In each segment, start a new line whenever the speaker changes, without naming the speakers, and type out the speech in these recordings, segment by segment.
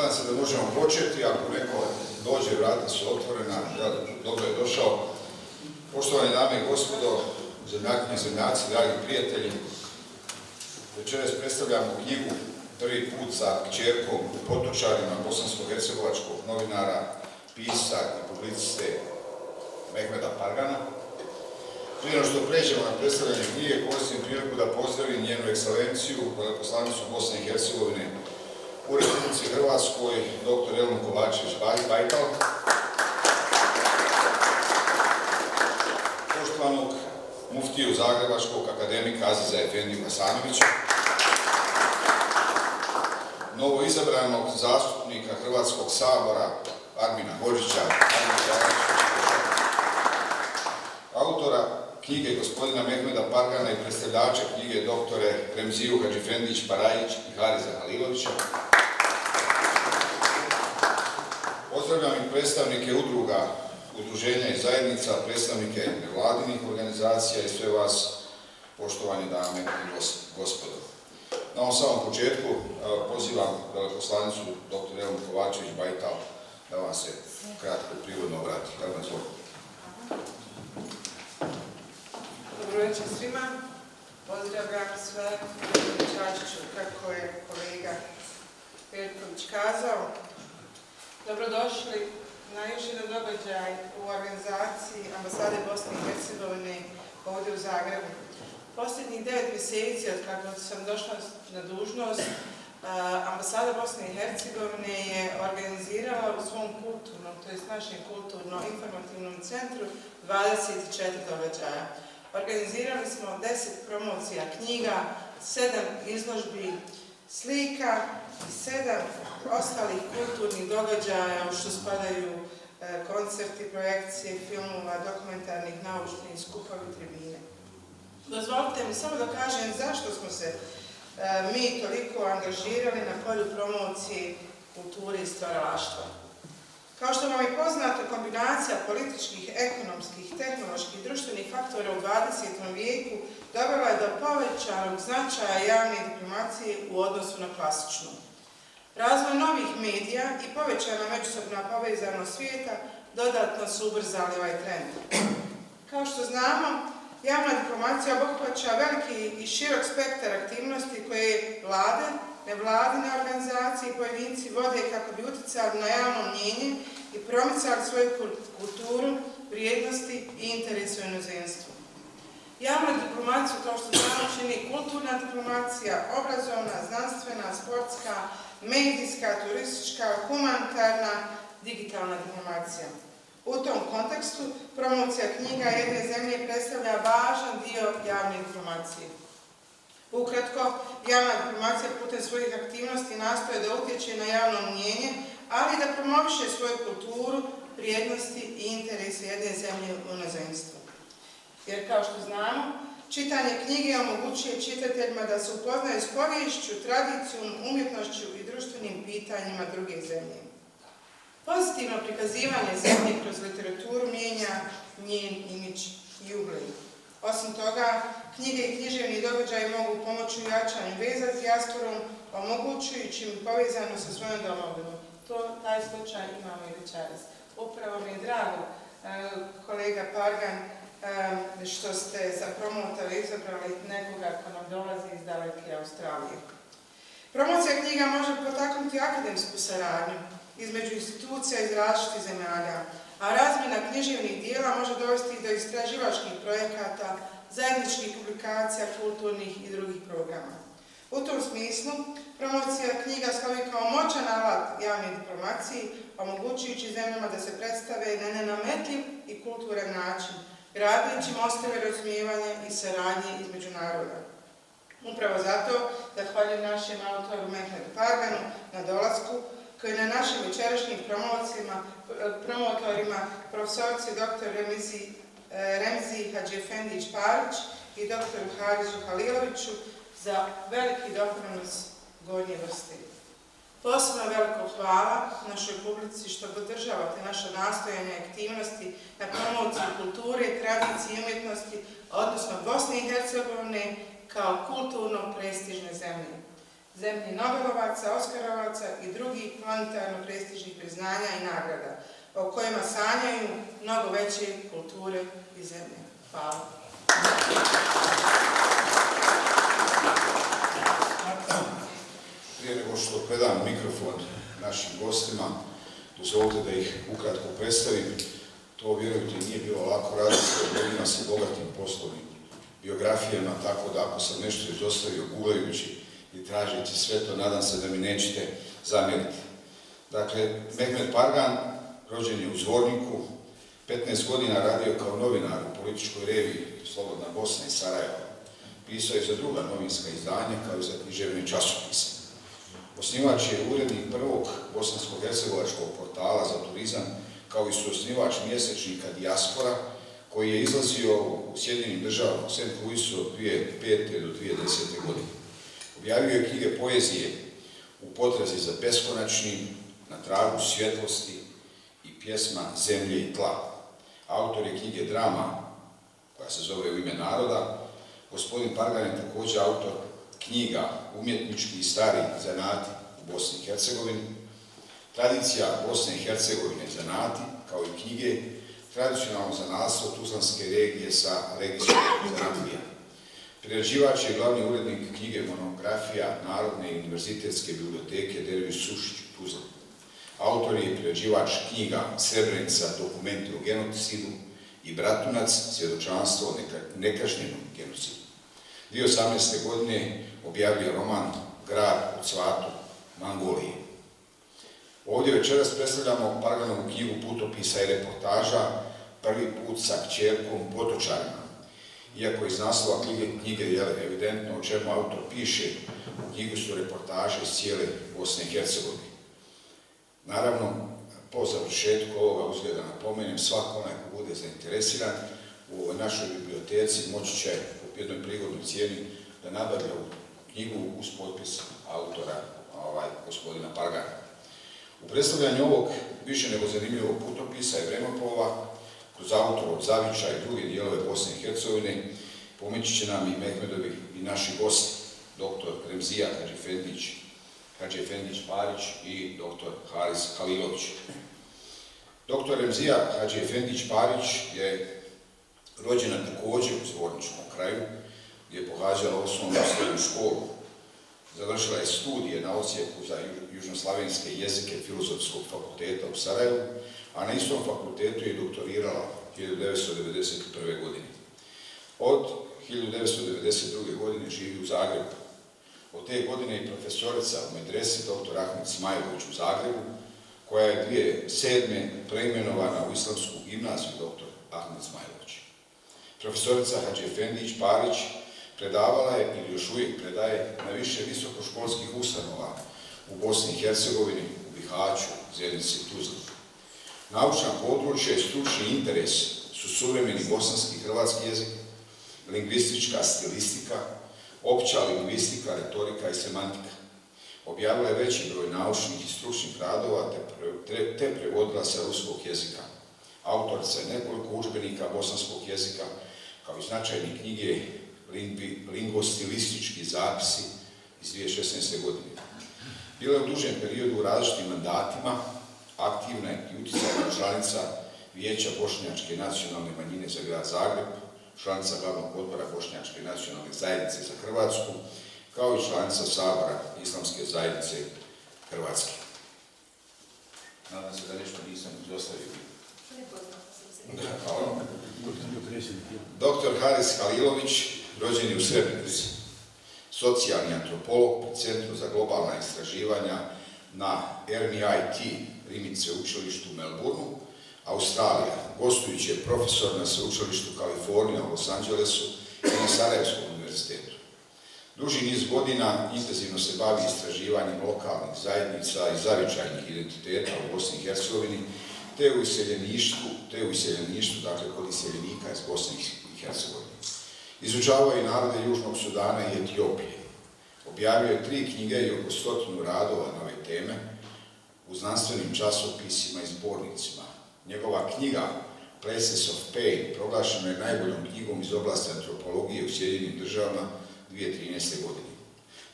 nadam se da možemo početi, ako neko dođe, vrata su otvorena, dobro je došao. Poštovane dame i gospodo, zemljakinje i zemljaci, dragi prijatelji, večeras predstavljamo knjigu prvi put sa kćerkom potočarima bosansko-hercegovačkog novinara, pisca i publiciste Mehmeda Pargana. Prije što pređemo na predstavljanje knjige, koristim priliku da pozdravim njenu ekscelenciju, veleposlanicu Bosne i Hercegovine u Republici Hrvatskoj, dr. Elnu Kovačević-Bajtal, poštovanog muftiju zagrebačkog akademika Aziza Efendiju Hasanovića, novoizabranog zastupnika Hrvatskog sabora Armina Hodžića, autora knjige gospodina Mehmeda Pargana i predstavljača knjige doktore Remziju Hadžifendić-Parajić i Hariza Halilovića. Pozdravljam i predstavnike udruga, udruženja i zajednica, predstavnike nevladinih organizacija i sve vas, poštovane dame i gospodo. Na ovom samom početku pozivam veleposlanicu dr. Elnu Kovačević-Bajtal da vam se kratko i prirodno obrati.
Dobro večer svima. Pozdravljam sve Čačiću, kako je kolega Perković kazao. Dobrodošli na još jedan događaj u organizaciji Ambasade Bosne i Hercegovine ovdje u Zagrebu. Posljednjih 9 mjeseci od kako sam došla na dužnost, Ambasada Bosne i Hercegovine je organizirala u svom kulturnom, to jest našem kulturno-informativnom centru 24 događaja. Organizirali smo 10 promocija knjiga, 7 izložbi slika i 7 ostalih kulturnih događaja u što spadaju koncerti, projekcije, filmova, dokumentarnih, naučnih, skupovi, tribine. Dozvolite mi samo da kažem zašto smo se mi toliko angažirali na polju promocije kulture i stvaralaštva. Kao što vam je poznato, kombinacija političkih, ekonomskih, tehnoloških i društvenih faktora u 20. vijeku dovela je do povećanog značaja javne diplomacije u odnosu na klasičnu. Razvoj novih medija i povećana međusobna povezanost svijeta dodatno su ubrzali ovaj trend. Kao što znamo, javna diplomacija obuhvaća veliki i širok spektar aktivnosti koje vlade, nevladine organizacije i pojedinci vode kako bi utjecali na javno mnijenje i promicali svoju kulturu, vrijednosti i interese u inozemstvu. Javnu diplomaciju, kao što znamo, čini kulturna diplomacija, obrazovna, znanstvena, sportska, medijska, turistička, humanitarna, digitalna diplomacija. U tom kontekstu promocija knjiga jedne zemlje predstavlja važan dio javne diplomacije. Ukratko, javna diplomacija putem svojih aktivnosti nastoje da utječe na javno mnijenje, ali da promoviše svoju kulturu, vrijednosti i interese jedne zemlje u inozemstvu. Jer kao što znamo, čitanje knjige omogućuje čitateljima da se upoznaju s poviješću, tradicijom, umjetnošću i društvenim pitanjima druge zemlje. Pozitivno prikazivanje zemlje kroz literaturu mijenja njen imidž i ugled. Osim toga, knjige i književni događaji mogu pomoći u jačanju veza s dijasporom, omogućujući im povezano sa svojom domovinom. Taj slučaj imamo i večeras. Upravo mi je drago, kolega Pargan, što ste za promotora izabrali nekoga ko nam dolazi iz daleke Australije. Promocija knjiga može potaknuti akademsku saradnju između institucija iz različitih zemalja, a razmjena književnih dijela može dovesti do istraživačkih projekata, zajedničkih publikacija, kulturnih i drugih programa. U tom smislu, promocija knjiga slovi kao moćan alat javne diplomacije, omogućujući zemljama da se predstave na nenametljiv i kulturan način, gradeći mostove razumijevanja i saradnje između naroda. Upravo zato zahvaljujem našem autoru Mehmedu Parganu na dolasku, koji na našim večerašnjim promotorima profesorci dr. Remziji Hadžifendić-Parajić i dr. Harizu Haliloviću za veliki doprinos gornje vrste. Posebno veliko hvala našoj publici što podržavate naše nastojanje i aktivnosti na promociji kulture, tradicije i umjetnosti, odnosno Bosne i Hercegovine kao kulturno prestižne zemlje. zemlji Nobelovaca, Oskarovaca i drugih planetarno prestižnih priznanja i nagrada, o kojima sanjaju mnogo veće kulture i zemlje. Hvala.
Prije nego što predam mikrofon našim gostima, dozvolite da ih ukratko predstavim. To, vjerujte, nije bilo lako raditi s ljudima sa bogatim poslovnim biografijama, tako da ako sam nešto izostavio googlajući i tražeći sve to, nadam se da mi nećete zamjeriti. Dakle, Mehmet Pargan rođen je u Zvorniku, 15 godina radio kao novinar u političkoj reviji Slobodna Bosna iz Sarajeva. Pisao je za druga novinska izdanja kao i za književne časopise. Osnivač je urednik prvog bosansko-hercegovačkog portala za turizam, kao i suosnivač mjesečnika Dijaspora, koji je izlazio u Sjedinjenim državama u St. Louisu od 2005. do 2010. godine. Objavio je knjige poezije U potrazi za beskonačnim, Na tragu svjetlosti i pjesma Zemlje i tla. Autor je knjige drama koja se zove U ime naroda. Gospodin Pargan je također autor knjiga Umjetnički i stari zanati u Bosni i Hercegovini, Tradicija Bosne i Hercegovine zanati, kao i knjige Tradicionalno zanatstvo Tuzlanske regije sa regijskog zanatlija. Priređivač je glavni urednik knjige Monografija Narodne i univerzitetske biblioteke Derviš Sušić u Tuzli. Autor je i priređivač knjiga Srebrenica, dokumenti o genocidu i Bratunac, svjedočanstvo o nekažnjenom genocidu. 2018. godine objavio roman Grad u cvatu Mangolije. Ovdje večeras predstavljamo Parganovu knjigu putopisa i reportaža Prvi put sa kćerkom Potočarima. Iako iz naslova knjige je evidentno o čemu autor piše, u knjigu su reportaže iz cijele Bosne i Hercegovine. Naravno, po završetku ovoga uzgleda napomenem, svako onaj ko bude zainteresiran u ovoj našoj biblioteci moći će po jednoj prigodnoj cijeni da nabavlja ovu knjigu uz potpis autora gospodina Pargana. U predstavljanju ovog više nego zanimljivog putopisa i vremeplova kroz autorov Zavičaj i druge dijelove Bosne i Hercegovine pomoći će nam i Mehmedovi i naši gosti, dr. Remzija Hadžiefendić Parić i dr. Haris Halilović. Dr. Remzija Hadžiefendić Parić je rođena također u Zvorničkom kraju, gdje je pohađala osnovnu i srednju školu. Završila je studije na odsjeku za južnoslavenske jezike Filozofskog fakulteta u Sarajevu, a na istom fakultetu je doktorirala 1991. godine. Od 1992. godine živi u Zagrebu. Od te godine je profesorica u medresi dr. Ahmed Smajlović u Zagrebu, koja je 2007. preimenovana u Islamsku gimnaziju dr. Ahmed Smajlović. Profesorica Hadžiefendić Parić predavala je ili još uvijek predaje na više visokoškolskih ustanova u Bosni i Hercegovini, u Bihaću, Zenici i Tuzli. Naučna područja i stručni interes su suvremeni bosanski i hrvatski jezik, lingvistička stilistika, opća lingvistika, retorika i semantika. Objavila je veći broj naučnih i stručnih radova te prevodila sa ruskog jezika. Autorica je nekoliko udžbenika bosanskog jezika, kao i značajne knjige Lingvostilistički zapisi iz 2016. godine. Bila je u dužem periodu u različitim mandatima, aktivna i utjecajna članica Vijeća Bošnjačke nacionalne manjine za grad Zagreb, članica glavnog odbora Bošnjačke nacionalne zajednice za Hrvatsku, kao i članica Sabora Islamske zajednice Hrvatske. Nadam se da nešto nisam izostavio. Hvala. Dr. Haris Halilović, rođen je u Srebrenici, socijalni antropolog pri Centru za globalna istraživanja na RMIT, Rimit sveučilištu u Melbourneu, Australija. Gostujući je profesor na sveučilištu Kalifornija u Los Angelesu i na Sarajevskom univerzitetu. Duži niz godina intenzivno se bavi istraživanjem lokalnih zajednica i zavičajnih identiteta u Bosni i Hercegovini, te u iseljeništvu, dakle kod iseljenika iz Bosne i Hercegovine. Izučavao je narode Južnog Sudana i Etiopije. Objavio je 3 knjige i oko 100 radova na ove teme u znanstvenim časopisima i zbornicima. Njegova knjiga Places of Pain proglašena je najboljom knjigom iz oblasti antropologije u Sjedinjenim državama 2013. godine.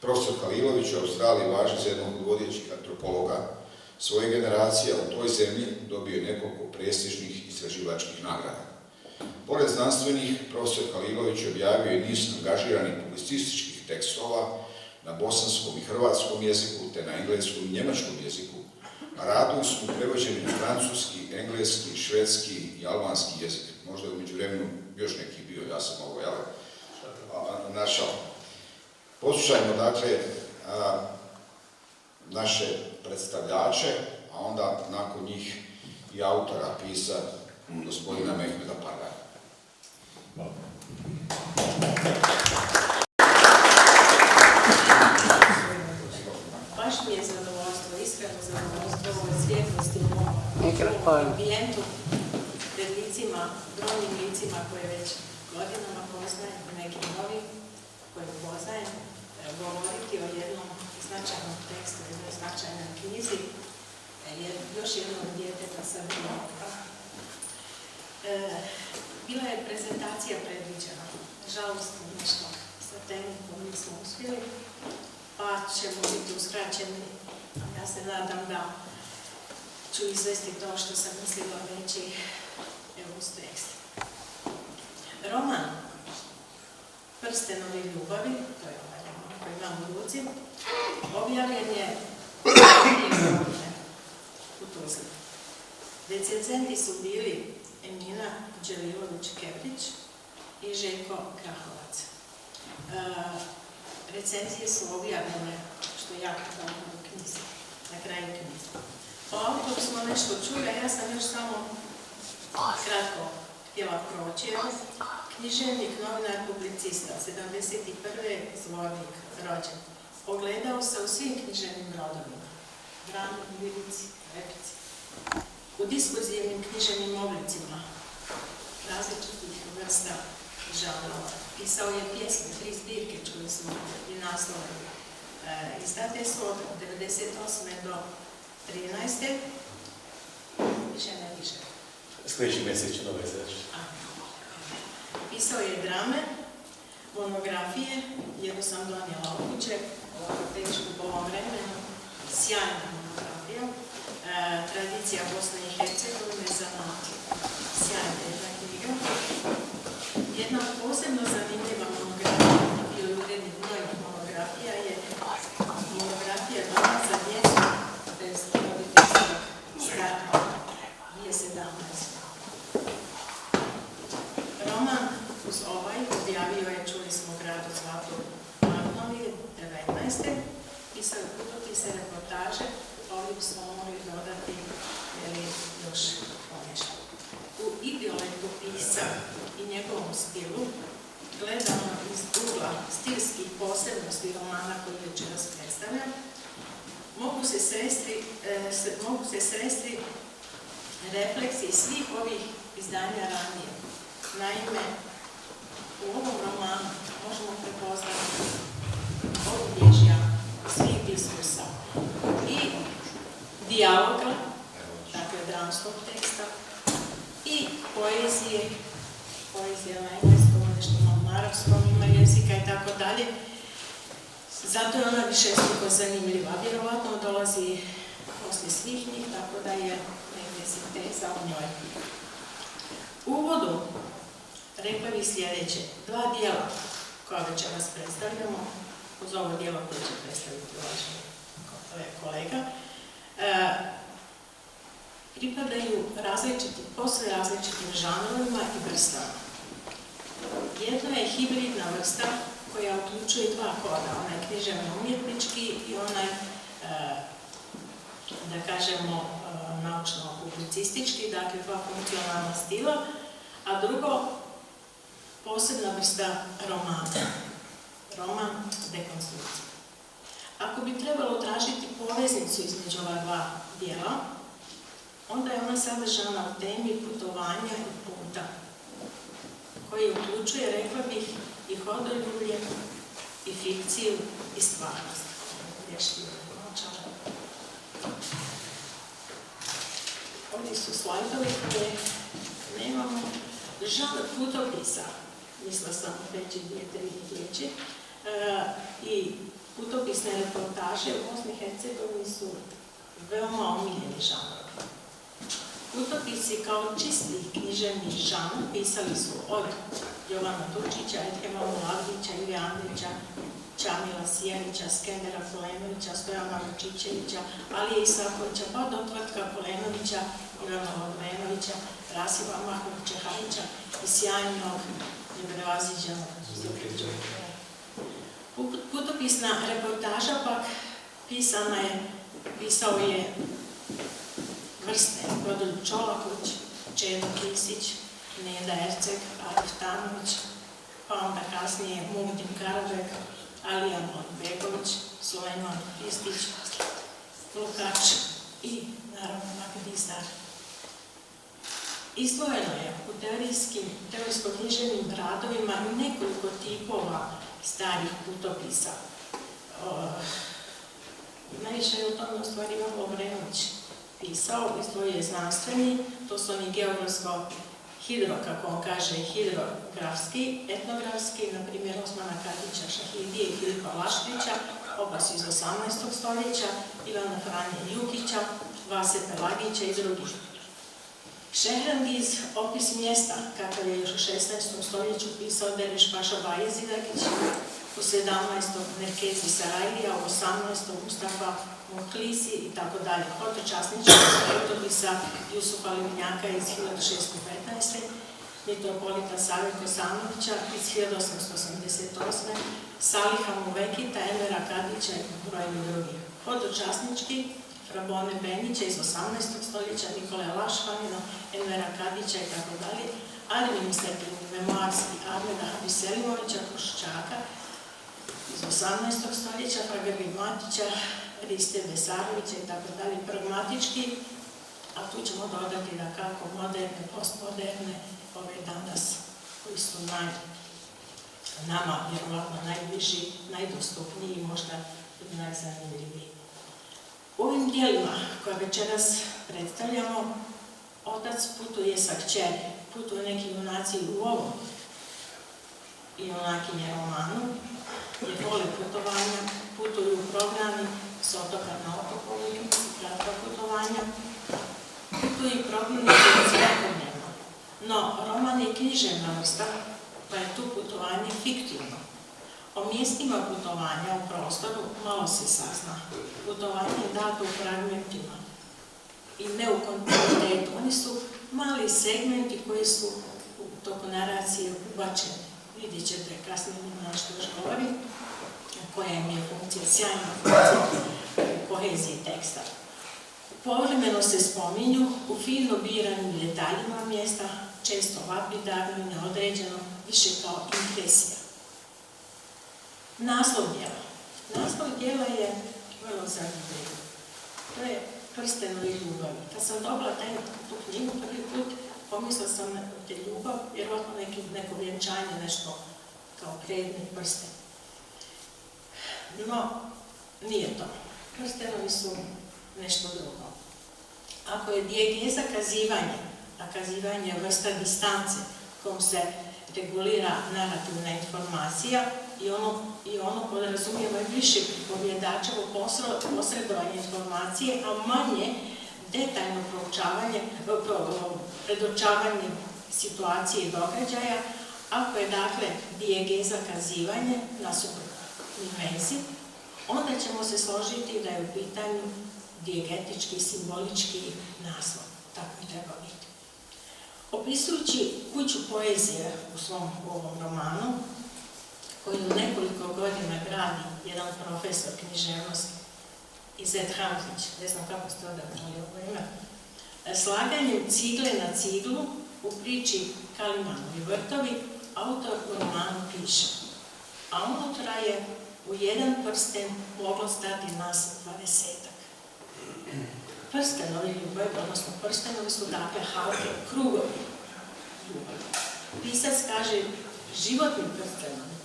Profesor Halilović u Australiji važi za jednog od vodećih antropologa svoje generacije, a u toj zemlji dobio je nekoliko prestižnih istraživačkih nagrada. Pored znanstvenih, profesor Halilović objavio je niz angažiranih publicističkih tekstova na bosanskom i hrvatskom jeziku, te na engleskom i njemačkom jeziku, a radovi su prevođeni na francuski, engleski, švedski i albanski jezik. Možda je u međuvremenu još neki bio, ja sam ovo našao. Poslušajmo dakle naše predstavljače, a onda nakon njih i autora, pisa gospodina Mehmeda Pargaja.
Baš mi je zadovoljstvo, iskreno zadovoljstvo u ovoj svjetlosti u ovom ambijentu pred licima, brojnim licima koje već godinama poznajem, nekim novim koje poznajem, govoriti o jednom značajnom tekstu, jednoj značajnoj knjizi, još jednog djeteta sa Vinogradom. Bila je prezentacija predviđena, žalost nešto sa temom koju nismo uspjeli, pa ćemo biti uskraćeni. Ja se nadam da ću izvesti to što sam mislila reći uz tekst. Roman Prstenovi ljubavi, to je ovaj roman koji imam u ruci, objavljen je u Tuzli. Recenzenti su bili Emina Đelilović-Kebrić i Željko Krahovac. Recenzije su objavljene, što je jako dobro u knjizi, na kraju knjizi. O autoru smo nešto čuli, a ja sam još samo kratko htjela proći. Književnik, novinar, publicista, 71. Zvornik, rođen. Ogledao se u svim književnim rodovima, drami, lirici, replici. U diskurzivnim književnim oblicima različitih vrsta žanrova. Pisao je pjesme, 3 zbirke, čuli smo i naslove. Izdate su od 1998. do 13. Više ne više.
Sljedeći mjesec će nove izaći.
Pisao je drame, monografije, jednu sam donijela od kuće, ovako tešku po ovom vremenu, sjajna monografija. Tradicija Bosne i Hercegovine za mlade. Sjajna jedna knjiga. Jedna posebno zanimljiva monografija ili urednik mnogih monografija je monografija Doma za djecu bez roditeljskog starta 2017. Roman uz ovaj objavio je, čuli smo, Grad u zlatoj magnolia 19. Pisao je putopise, reportaže, ovdje bismo mogli dodati još ponešto. U idioletu pisca i njegovom stilu, gledano iz ugla stilskih posebnosti romana koji večeras predstavlja, mogu se sresti refleksiji svih ovih izdanja ranije. Naime, u ovom romanu možemo prepoznati obilježja svih diskursa i dijaloga, dakle dramskog teksta, i poezije na engleskom, nešto na arapskom ima jezika i tako dalje. Zato je ona višestruko zanimljiva. Vjerovatno dolazi poslije svih njih, tako da je negdje sinteza u njoj. U uvodu rekla bih sljedeće. 2 dijela koja večeras predstavljamo, uz ovo dijelo koje će predstaviti uvaženi kolega, pripadaju posve različitim žanrovima i vrstama. Jedno je hibridna vrsta koja uključuje 2 koda, onaj književno-umjetnički i onaj, da kažemo, naučno-publicistički, dakle 2 funkcionalna stila, a drugo, posebna vrsta romana, roman dekonstrukcije. Ako bi trebalo tražiti poveznicu između ova 2 dijela, onda je ona sadržana u temi putovanja i puta, koji uključuje, rekla bih, i hodoljublje, i fikciju, i stvarnost. Ovdje su slajdovi koje nemamo. Žanr putopisa, mislila sam reći 2-3 riječi, i putopisne reportaže u Bosni i Hercegovini su veoma omiljeni žanr. Putopisi kao čisti književni žanr pisali su od Jovana Tučića, Edhema Mulavića, Ive Andrića, Čamila Sijanića, Skendera Kolenovića, Stojana Vučićevića, Alije Isakovića, pa do Tvrtka Kolenovića, Ivana Logvenovića, Rasiba Mahmud-Čehavića i sjajnog neprevaziđenog putopisna reportaža pak pisao je vrste Rodoljub Čolaković, Čedo Kisić, Neda Erceg, Arif Tanović, pa onda kasnije Mugdin Karadžek, Alija Mlodbegović, Sulejman Kristić, Lukač i naravno Magdizar. Izdvojeno je u teorijsko-književnim radovima nekoliko tipova starih putopisa. Najviše je o tome u stvari Ivan Lovrenović pisao, izdvojio je znanstveni, to su oni geografsko-hidro, kako on kaže, hidrografski, etnografski, na primjer Osmana Kadića Šahidije i Filipa Laškića, oba su iz 18. stoljeća, Ivana Franje Jukića, Vase Pelagića i drugih. Šehrangiz, opis mjesta, kakav je još u 16. stoljeću pisao Derviš Paša Baje Zidagić, u 17. Nerkezi Sarajlija, u 18. Mustafa Muhlisi i tako dalje. Hotočasničkog putopisa Jusufa Livnjaka iz 1615. Mitropolita Save Kosanovića iz 1888. Saliha Muvekita, Envera Kadića i brojni drugi. Hotočasnički Frabone Benića iz 18. stoljeća, Nikole Lašvanina, Envera Kadića i tako dalje, administrativni memoarski Ahmeda Habiselimovića Koščaka iz 18. stoljeća, Fragabi Matića, Riste Besarovića i tako dalje, pragmatički, a tu ćemo dodati da kako moderne, postmoderne, ove danas, koji su nama vjerovatno najbliži, najdostupniji i možda najzanimljiviji. U ovim dijelima koje večeras predstavljamo, otac putuje sa kćeri, putuju neki junaci u ovom junakinje romanu, jer vole putovanja, putuju u programi s otoka na otokovi, kratka putovanja, putuju i prognanici svakodnevno. No, roman je književna vrsta, pa je tu putovanje fiktivno. O mjestima putovanja u prostoru malo se sazna. Putovanje je dato u fragmentima i ne u kontinuitetu. Oni su mali segmenti koji su u toku naracije ubačeni. Vidjet ćete kasnije nešto još govori, koja im je funkcija, sjajna funkcija kohezije teksta. Povremeno se spominju u fino biranim detaljima mjesta, često lapidarno i neodređeno, više kao impresija. Naslov dijela. Naslov dijela je vrlo zanimljiv. To je Prstenovi ljubavi. Kad sam dobila tu knjigu prvi put, pomislila sam te ljubav, vjerojatno neko vjenčanje, nešto kao predmet prsten. No, nije to. Prstenovi su nešto drugo. Ako je dijegeza kazivanje, a kazivanje je vrsta distance kojom se regulira narativna informacija i ono podrazumijeva više pripovjedačevo posredovanje informacije, a manje detaljno predočavanje situacije i događaja. Ako je dakle dijegeza kazivanje nasuprot vezi, onda ćemo se složiti da je u pitanju dijegetički, simbolički naslov. Tako i treba biti. Opisujući kuću poezije u svom ovom romanu, koju nekoliko godina gradi jedan profesor književnosti, Izet Hamzić, ne znam kako ste odabrali ovo ime, slaganjem cigle na ciglu u priči Kalimanovi vrtovi, autor u romanu piše: a unutra je u jedan prsten moglo stati nas 20-ak. Prstenovi ljubavi, odnosno prstenovi su dakle halke, krugovi ljubavi. Pisac kaže životni prstenovi,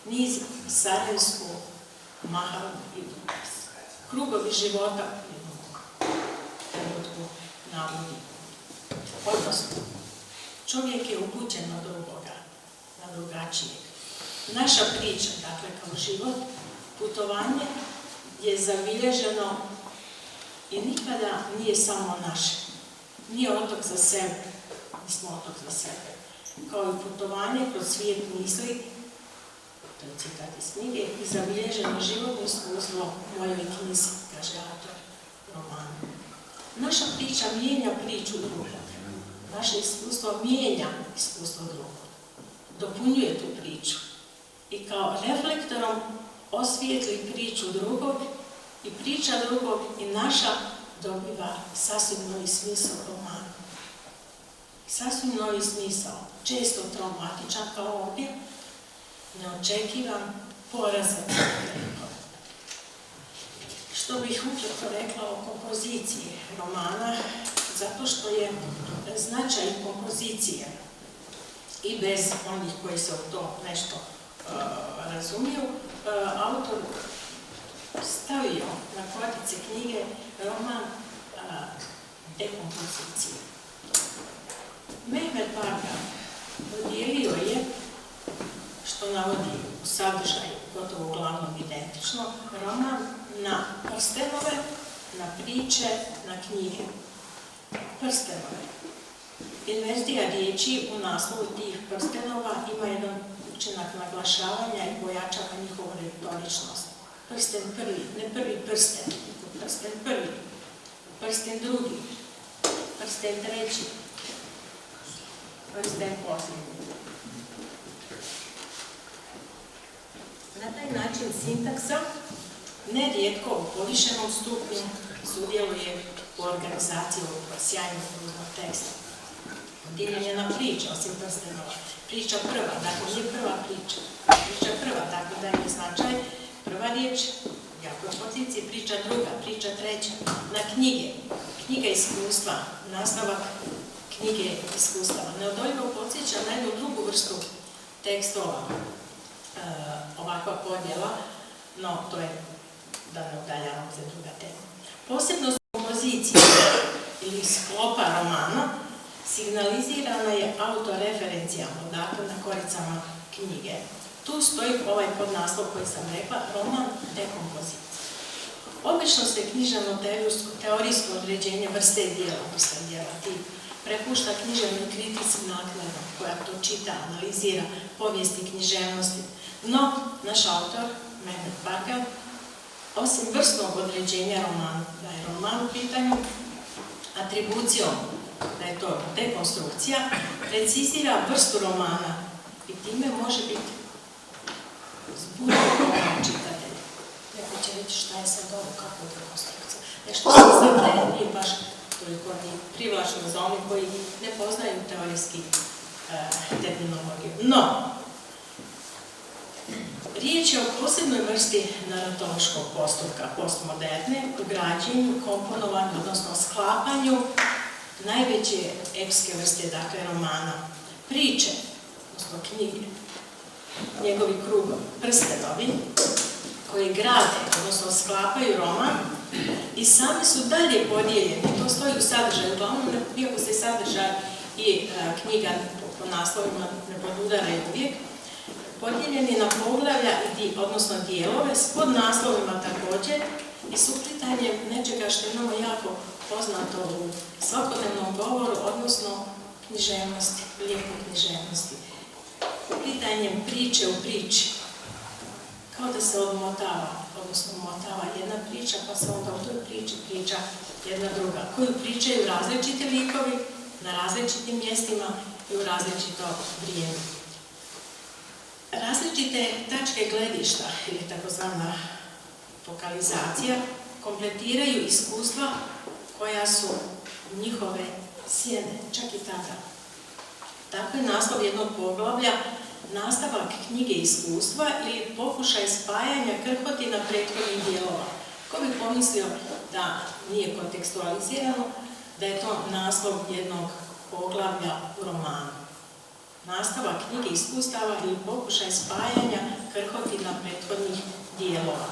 niz sarajevsku, mahalu i dubas. Krugovi života u jednom trenutku navodi. Odnosno, čovjek je upućen na drugoga, na drugačijeg. Naša priča, dakle kao život, Putovanje je zabilježeno i nikada nije samo naše. Nije otok za sebe, mi smo otok za sebe. Kao i putovanje kroz svijet misli, to je citat iz knjige, i zabilježeno životno iskustvo u mojoj knjizi, kaže autor romana. Naša priča mijenja priču drugog. Naše iskustvo mijenja iskustvo drugog. Dopunjuje tu priču. I kao reflektorom osvijetli priču drugog i priča drugog i naša dobiva sasvim novi smisao romana. Sasvim novi smisao, često traumatičan kao ovdje, neočekivan, porazan. Što bih ukratko rekla o kompoziciji romana, zato što je značaj kompozicije i bez onih koji se u to nešto razumiju, autor stavio na kotice knjige roman dekompozicije. Mehmet Barga podijelio je, što navodi u sadržaju gotovo uglavnom identično, roman na prstenove, na priče, na knjige. Prstenove. Inverzija riječi u naslovu tih prstenova ima jedan učinak naglašavanja i pojačava njihovu retoričnost. Prsten prvi, ne prvi prsten, nego prsten prvi, prsten drugi, prsten treći, prsten posljednji. Na taj način sintaksa nerijetko u povišenom stupnju sudjeluje u organizaciji ovog sjajnog proznog teksta. Dijeljena priča, osim prstenova. Priča prva, dakle nije prva priča. Priča prva, dakle da je značaj. Prva riječ, jako je pozicije, priča druga, priča treća. Na knjige, knjiga iskustva, nastavak knjige iskustava. Neodoljivo podsjeća na jednu drugu vrstu tekstova, ovakva podjela, no to je da ne udaljavamo za druga tema. Posebnost kompozicije ili sklopa romana signalizirana je autoreferencijalno, dakle na koricama knjige. Tu stoji ovaj podnaslov koji sam rekla, roman dekompozicije. Obično se književno-teorijsko određenje vrste dijela tip prepušta književnoj kritici naknadno, koja to čita, analizira povijesti književnosti. No, naš autor, Mehmet Barga, osim vrstnog određenja romana, da je roman u pitanju, atribucijom, da je to dekonstrukcija, precizira vrstu romana i time može biti zbunjeno čitatelj. Neko će reći šta je sad ovo, kako je dekonstrukcija. Nešto što sad nije baš toliko ni privlačno za oni koji ne poznaju teorijski terminologiju. No, riječ je o posebnoj vrsti naratološkog postupka postmoderne u građenju, komponovanju, odnosno sklapanju najveće epske vrste, dakle romana, priče, odnosno knjige, njegovi krugovi, prstenovi, koji grade, odnosno sklapaju roman i sami su dalje podijeljeni, to stoji u sadržaju, uglavnom, iako se sadržaj i knjiga po naslovima ne podudaraju uvijek, podijeljeni na poglavlja, odnosno dijelove, s podnaslovima također i s uplitanjem nečega što imamo jako poznato u svakodnevnom govoru, odnosno književnosti, lijepoj književnosti. Uplitanjem priče u priči, kao da se odmotava, odnosno motava jedna priča, pa se onda u toj priči priča jedna druga, koju pričaju različiti likovi na različitim mjestima i u različito vrijeme. Različite tačke gledišta ili takozvana fokalizacija kompletiraju iskustva koja su njihove sjene, čak i tada. Tako je naslov jednog poglavlja nastavak knjige iskustva ili pokušaj spajanja krhotina prethodnih dijelova. Ko bi pomislio da nije kontekstualizirano, da je to naslov jednog poglavlja u romanu. Nastavak knjige iskustava ili pokušaj spajanja krhotina prethodnih dijelova.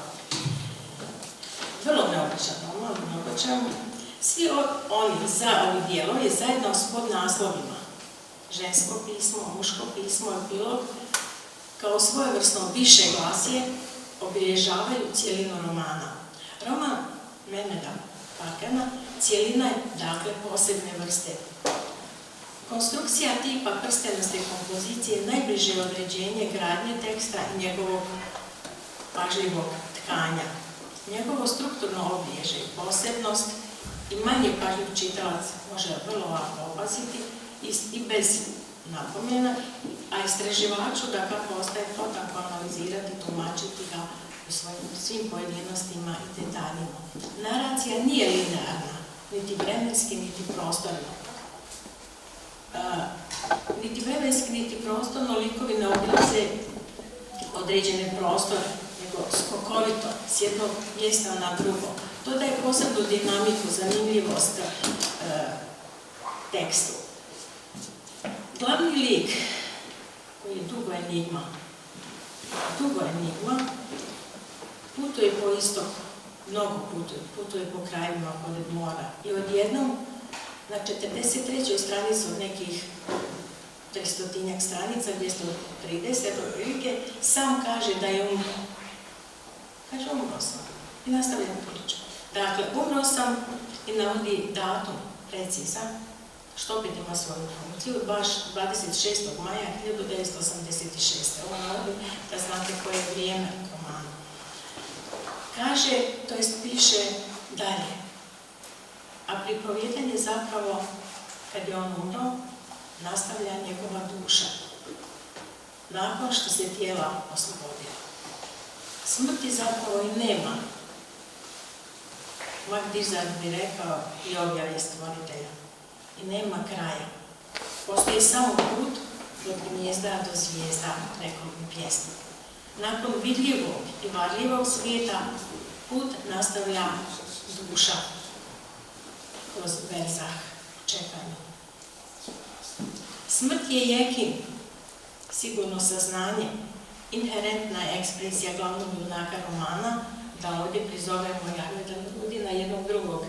Vrlo neobičan roman, mnogočan. Svi oni za ovi dijelovi zajedno s podnaslovima žensko pismo, muško pismo, epilog, kao svojevrsno više glasje, obilježavaju cijelinu romana. Roman Mehmeda Pakana cijelina je, dakle, posebne vrste. Konstrukcija tipa prstenaste kompozicije je najbliže određenje gradnje teksta i njegovog pažljivog tkanja. Njegovo strukturno obilježje, posebnost i manje pažljiv čitalac može vrlo lako opaziti i bez napomena, a istraživaču da kako ostaje potanko analizirati, tumačiti ga u svim pojedinostima i detaljima. Naracija nije linearna, niti vremenski, niti prostorno. Niti vremenski, niti prostorno likovi ne obilaze određene prostore, nego skokovito, s jednog mjesta na drugo. To daje posebnu dinamiku, zanimljivost tekstu. Glavni lik, koji je dugo enigma, putuje po istoku, mnogo putuje po krajevima pored mora i odjednom na 43. stranici od nekih 300-tinjak stranica, 230 otprilike, sam kaže da je umro. Kaže, umro sam. I nastavlja priču. Dakle, umro sam i navodi datum precizan, što opet ima svoju funkciju, baš 26. maja 1986. Ovo navodi da znate koje je vrijeme romana. Kaže, to jest piše dalje, a pripovjedanje zapravo, kad je on umro, nastavlja njegova duša, nakon što se tijela oslobodila. Smrti zapravo i nema. Mark Dizar bi rekao i objave stvoritelja. I nema kraja. Postoji samo put od gnijezda do zvijezda, rekao bi pjesnik. Nakon vidljivog i varljivog svijeta, put nastavlja duša kroz verzah čekanja. Smrt je jekin, sigurno saznanje, inherentna ekspresija glavnog junaka romana, da ovdje prizovemo Jagmeda Rudina, jednog drugog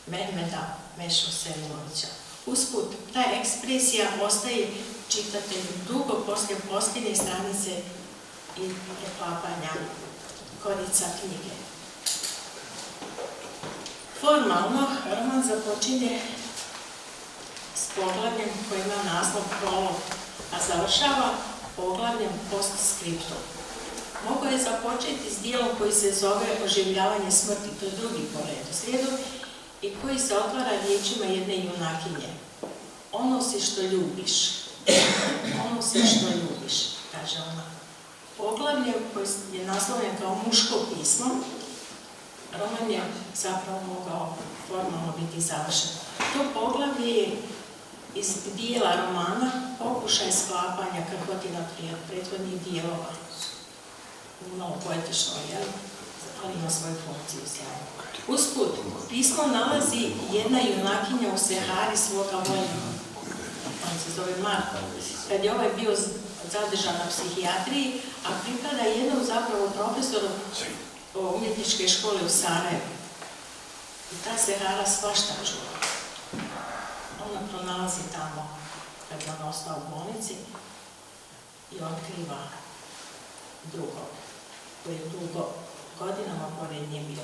Mehmeda Mešo Selimovića. Usput, ta ekspresija ostaje čitatelju dugo poslije posljednje stranice i preklapanja korica knjige. Formalno, roman započinje s poglavljem koji ima naslov prolog, a završava poglavljem postskriptum. Mogao je započeti s dijelom koji se zove oživljavanje smrti, to je drugi po redoslijedu, i koji se otvara riječima jedne junakinje. Ono si što ljubiš. Ono si što ljubiš, kaže ona. Poglavlje koji je naslovljen kao muško pismo, roman je zapravo mogao formalno biti završen. To poglavlje je iz dijela romana pokušaj sklapanja krhotina prethodnih dijelova. Malo poetično, jel? Ali ima svoju funkciju sjajno. Usput, pismo nalazi jedna junakinja u Sehari svoga voljena. On se zove Marko. Kad je ovaj bio zadržan na psihijatriji, a pripada jednom zapravo profesoru umjetničke škole u Sarajevu. I ta Sehara svašta čuva. Ona pronalazi tamo, kad je on ostao u bolnici, i otkriva drugog, koji je dugo godinama pored nje bio.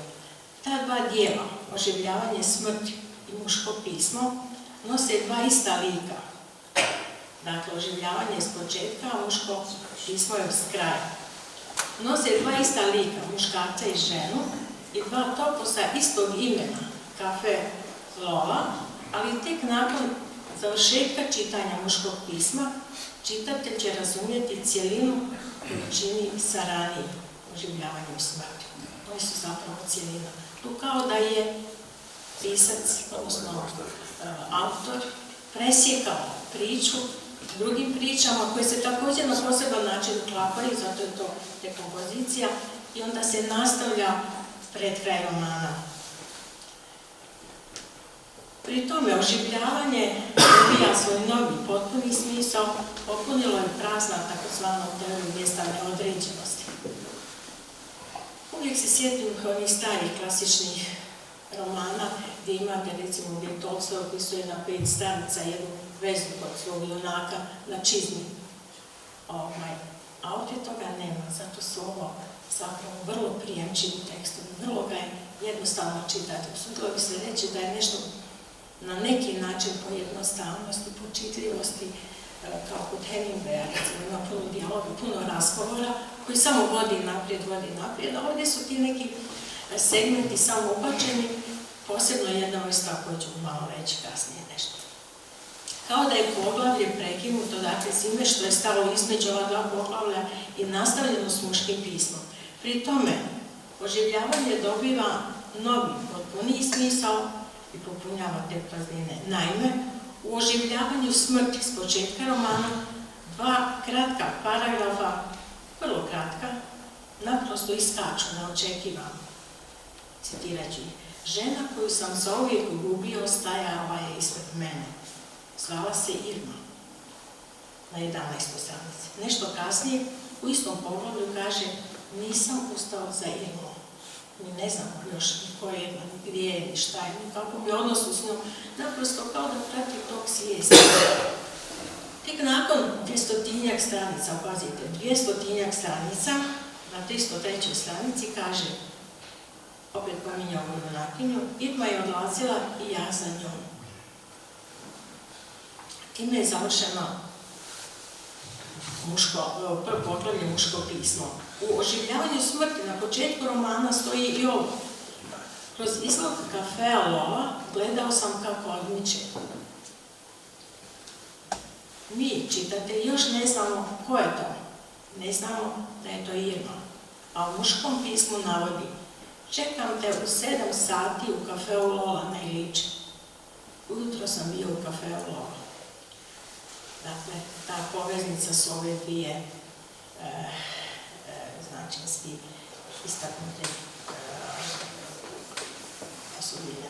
Ta dva dijela, oživljavanje smrti i muško pismo, nose dva ista lika. Dakle, oživljavanje je s početka, a muško pismo je s kraja. Nose dva ista lika, muškarca i ženu, i dva toposa istog imena, Kafe Lola, ali tek nakon završetka čitanja muškog pisma, čitatelj će razumjeti cijelinu koju čini sa ranijim oživljavanjem smrti. Oni su zapravo cijelina. Tu kao da je pisac, odnosno autor, presjekao priču drugim pričama koje se također na poseban način uklapaju, zato je to dekompozicija, i onda se nastavlja pred kraj romana. Pri tome oživljavanje dobija svoj novi potpuni smisao, popunilo je prazna takozvanom teoriju mjesta neodređenosti. Uvijek se sjetim onih starih klasičnih romana gdje imate recimo gdje Tolstoj opisuje na 5 stranica jednu vezu kod svog junaka na čizmi. A ovdje toga nema, zato su ovo zapravo vrlo prijemčiv u tekstu, vrlo ga je jednostavno čitati. Usudila bi se reći da je nešto na neki način po jednostavnosti, po čitljivosti, kao kod Hemingwaya, recimo ima puno dijaloga, puno razgovora, koji samo vodi naprijed, a ovdje su ti neki segmenti samo ubačeni, posebno jedna vrsta koju ću malo reći kasnije nešto. Kao da je poglavlje prekinuto, dakle, svime što je stalo između ova dva poglavlja i nastavljeno s muškim pismom. Pri tome, oživljavanje dobiva novi, potpuniji smisao i popunjava te praznine. Naime, u oživljavanju smrti s početka romana dva kratka paragrafa, vrlo kratka, naprosto iskaču neočekivano. Citirat ću ih. Žena koju sam zauvijek ugubio stajala je ispred mene. Zvala se Irma. Na 11. stranici. Nešto kasnije u istom poglavlju kaže nisam ustao za Irmom. Mi ne znamo još ni ko je Irma, ni gdje je, ni šta je, ni kako bi odnosu s njom. Naprosto kao da prati tog svijesti. Tek nakon 200-tinjak stranica, pazite, 200-tinjak stranica, na 303. stranici kaže, opet pominje ovu junakinju, Irma je odlazila i ja za njom. Time je završeno prvo poglavlje muško pismo. U oživljavanju smrti na početku romana stoji i ovo. Kroz izlog kafea Lola gledao sam kako odmiče. Mi, čitatelji, još ne znamo ko je to. Ne znamo da je to Irma. A u muškom pismu navodi čekam te u 7 sati u kafeu Lola na Iliči. Ujutro sam bio u kafeu Lola. Dakle, ta poveznica su ove dvije značinski istaknute osobine.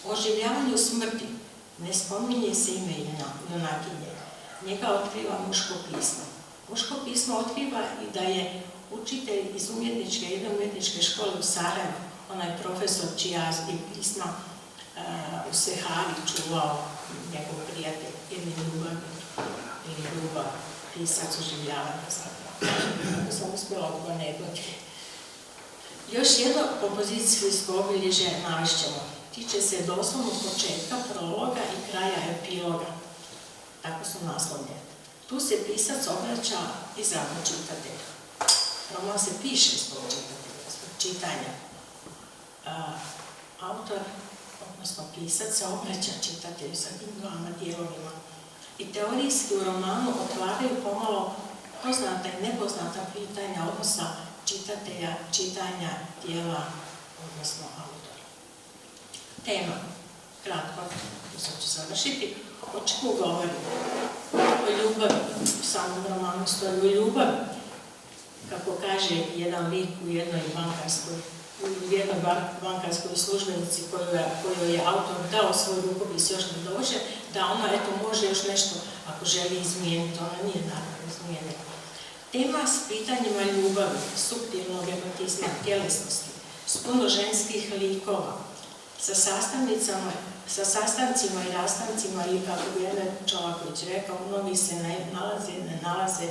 U oživljavanju smrti ne spominje se ime junakinje. Njega otkriva muško pismo. Muško pismo otkriva i da je učitelj iz jedne umjetničke škole u Sarajevu, onaj profesor čija je pisma u Sehari čuvao njegov prijatelj, jedni ljubav, pisac oživljavanja zapravo. Tako sam uspjela odgonegnuti. Još jedno kompozicijsko obilježje navešćemo. Tiče se doslovno početka prologa i kraja epiloga. Tako su naslovljene. Tu se pisac obraća izravno čitatelju. Roman se piše zbog čitanja. Autor, odnosno pisac, se obraća čitatelju sa tim dvama dijelovima. I teorijski u romanu otvaraju pomalo poznata i nepoznata pitanja odnosa čitatelja, čitanja, dijela, odnosno autora. Tema, kratko, tu sad ću završiti, o čemu govori? O ljubavi. U samom romanu stoji o ljubavi. Kako kaže jedan lik u jednoj bankarskoj službenici kojoj je autor dao svoj rukopis još ne dođe, da ona može još nešto ako želi izmijeniti, ona nije naravno izmijenila. Tema s pitanjima ljubavi, suptilnog erotizma, tjelesnosti, s puno ženskih likova, sa sastancima i rastancima ili kako bi jedan Čolaković rekao, mnogi se ne nalaze,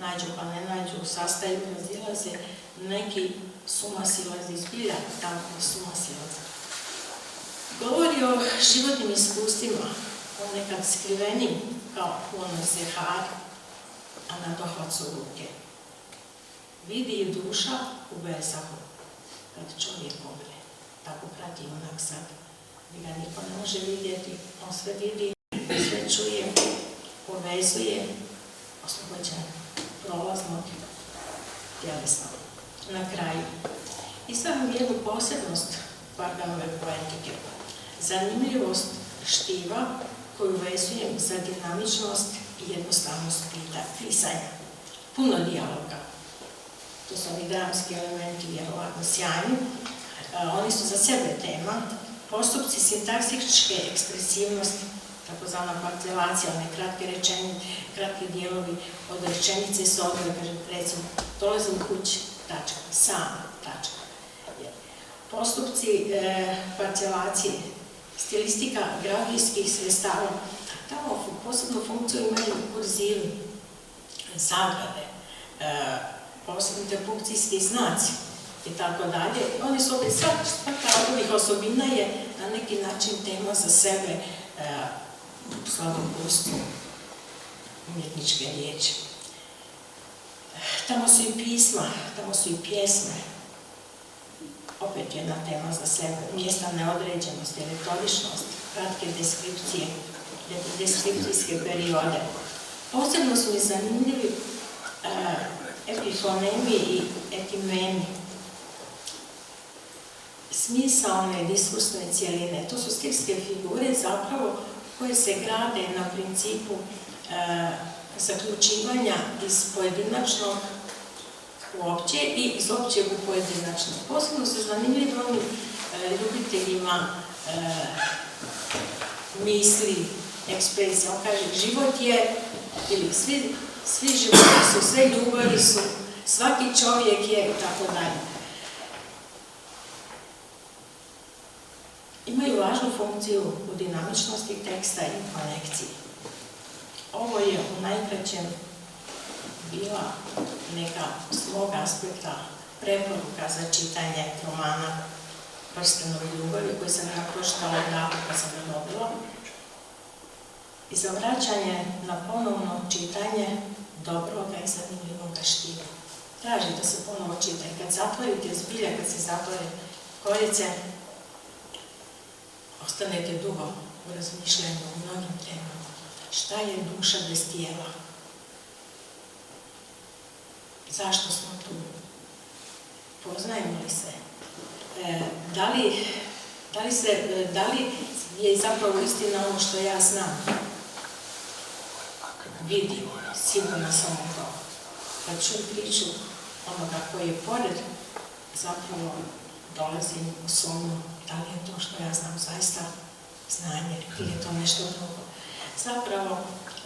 nađu pa ne nađu, sastaju, razilaze, neki suma silazi zbilja, tamo suma silazi. Govori o životnim iskustvima, o nekad skrivenim, kao u onoj Sehari, a na dohvat su ruke. Vidi i duša u besahu, kad čovjek umre. Tako prati onak sad, gdje ga niko ne može vidjeti, on sve vidi, sve čuje, povezuje, oslobođen, prolazno, tjelesno. Na kraju, izdvajam jednu posebnost Varganove poetike, zanimljivost štiva koju vezujem za dinamičnost i jednostavnost pisanja. Puno dijaloga. To su oni dramski elementi, vjerovatno sjajni. Oni su za sebe tema. Postupci sintaksičke ekspresivnosti, takozvana parcelacija, one kratki dijelovi od rečenice s odredbe, recimo, dolazim kući, tačka, sam, tačka. Postupci parcelacije, stilistika grafijskih sredstava, tamo posebnu funkciju imaju kurzivi, zagrade, posebni reprodukcijski znaci i tako dalje. Oni su opet, svaka od ovih osobina je na neki način tema za sebe u sladokusstvu umjetničke riječi. Tamo su i pisma, tamo su i pjesme, opet jedna tema za sebe, mjesta neodređenosti, retoričnost, kratke deskripcije, deskripcijske periode. Posebno su mi zanimljivi epifonemi i etimemi. Smisaone diskursne cijeline, to su stilske figure zapravo koje se grade na principu zaključivanja iz pojedinačnog u opće i iz općeg u pojedinačno. Posebno su zanimljivi onim ljubiteljima misli, ekspresije. On kaže, život je, ili svi životi su, sve ljubavi su, svaki čovjek je, i tako dalje. Imaju važnu funkciju u dinamičnosti teksta i konekciji. Ovo je u najkraćem bila neka s mog aspekta preporuka za čitanje romana Prstenove ljubavi koji sam ja pročitala odavno kad sam ga dobila i za vraćanje na ponovno čitanje dobroga i zanimljivoga štiva. Traži da se ponovo čita i kad zatvorite zbilja, kad se zatvore korice, ostanete dugo u razmišljanju o mnogim temama. Šta je duša bez tijela? Zašto smo tu? Poznajemo li se? Da li je zapravo istina ono što ja znam? Vidim, sigurna sam u to. Kad čujem priču onoga koji je pored, zapravo dolazim u sumnju da li je to što ja znam zaista znanje ili je to nešto drugo. Zapravo,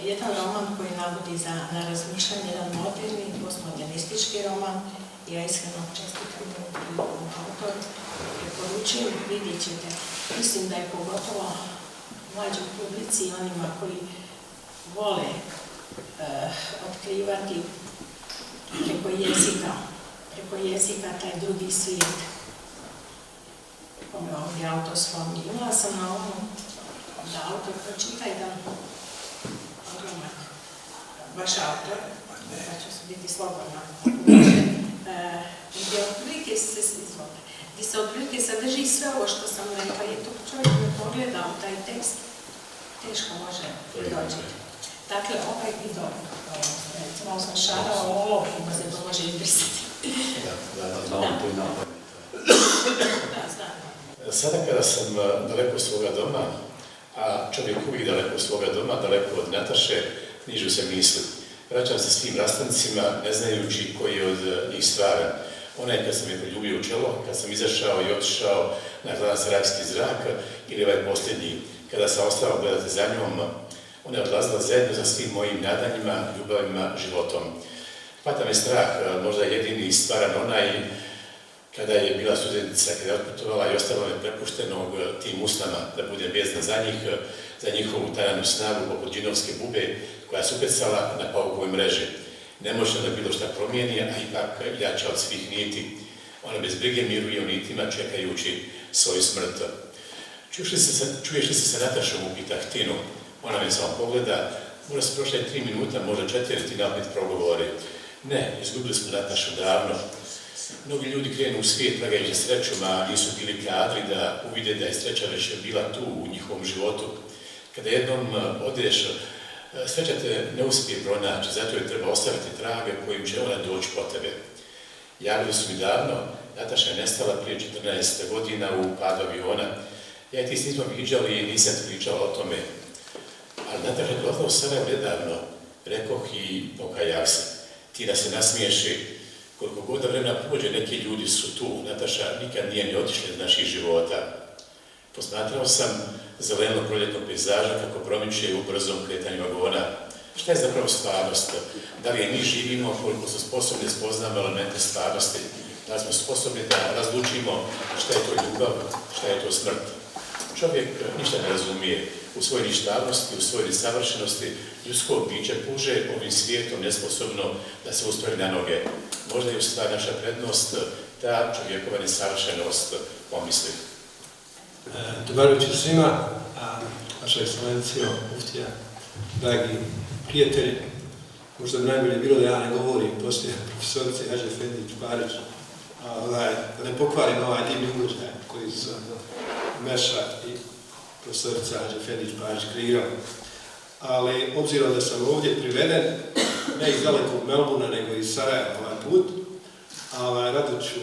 jedan roman koji navodi na razmišljanje, jedan moderni, postmodernistički roman, ja iskreno čestitam autor, preporučujem, vidjet ćete. Mislim da je pogotovo mlađoj publici i onima koji vole otkrivati preko jezika taj drugi svijet. Kome ovdje autor spominje. Imala sam na ovom da autor pročita jedan odlomak, vaš autor, pa ću se biti slobodna, gdje se otprilike sadrži sve ovo što sam rekla, je to čovjek me pogleda u taj tekst, teško može doći. Dakle, ovaj video, malo sam šarao ovo, pa se to može izbrisati. Da, znam.
Sada kada sam daleko od svoga doma, a čovjek uvijek daleko od svoga doma, daleko od Nataše, nižu se misli. Vraćam se svim rastancima, ne znajući koji je od njih stvaran. Onaj kad sam je poljubio u čelo, kad sam izašao i otišao na gladan sarajevski zrak, ili ovaj posljednji, kada sam ostao gledati za njom, ona je odlazila zajedno za svim mojim nadanjima, ljubavima, životom. Hvata me strah, možda jedini stvaran onaj, kada je bila studentica, kada je otputovala i ostala me prepuštenog tim usnama da budem vezna za njih, za njihovu tajnu snagu poput džinovske bube koja se upecala na paukovoj mreži. Nemoćno da bilo šta promijeni, a ipak jača od svih niti. Ona bez brige miruje u nitima čekajući svoju smrt. Čuješ li se sa Natašom, upita Htinu. Ona me samo pogleda, možda se prošle 3 minuta, možda 4, Tina opet progovori. Ne, izgubili smo Natašu davno. Mnogi ljudi krenu u svijet tragajući srećom, a nisu bili kadri da uvide da je sreća već bila tu u njihovom životu. Kada jednom odeš, sreća te ne uspije pronaći, zato je treba ostaviti trage kojim će ona doći po tebe. Javili su mi davno, Nataša je nestala prije 14 godina u padu aviona. Ja i ti s nismo viđali i nisam ti pričala o tome. Ali Nataša je dolazila u Sarajevo nedavno, rekoh i pokajak se. Tina se nasmiješi. Koliko god da vremena prođe, neki ljudi su tu. Nataša nikad nije ni otišla iz naših života. Posmatrao sam zeleno proljetnog pejzaža kako promiče u brzom kretanju vagona. Šta je zapravo stvarnost? Da li je mi živimo, koliko smo sposobni spoznamo elemente stvarnosti? Da li smo sposobni da razlučimo šta je to ljubav, šta je to smrt? Čovjek ništa ne razumije. u svojoj ništavnosti, u svojoj nesavršenosti ljudskog bića puže ovim svijetom nesposobno da se ustroji na noge. Možda je u stvari naša prednost ta čovjekova nesavršenost pomisli.
Dobar večer svima, vaša ekscelencijo, muftija, dragi prijatelji. Možda bi najbolje bilo da ja ne govorim poslije profesorice Hadži Efendić Barić, da ne pokvarim ovaj divni ugođaj koji su Meša i profesorica Hadži Efendić Barić kreirali. Ali obzirom da sam ovdje priveden, ne iz dalekog Melbourna, nego iz Sarajeva ovaj put, rado ću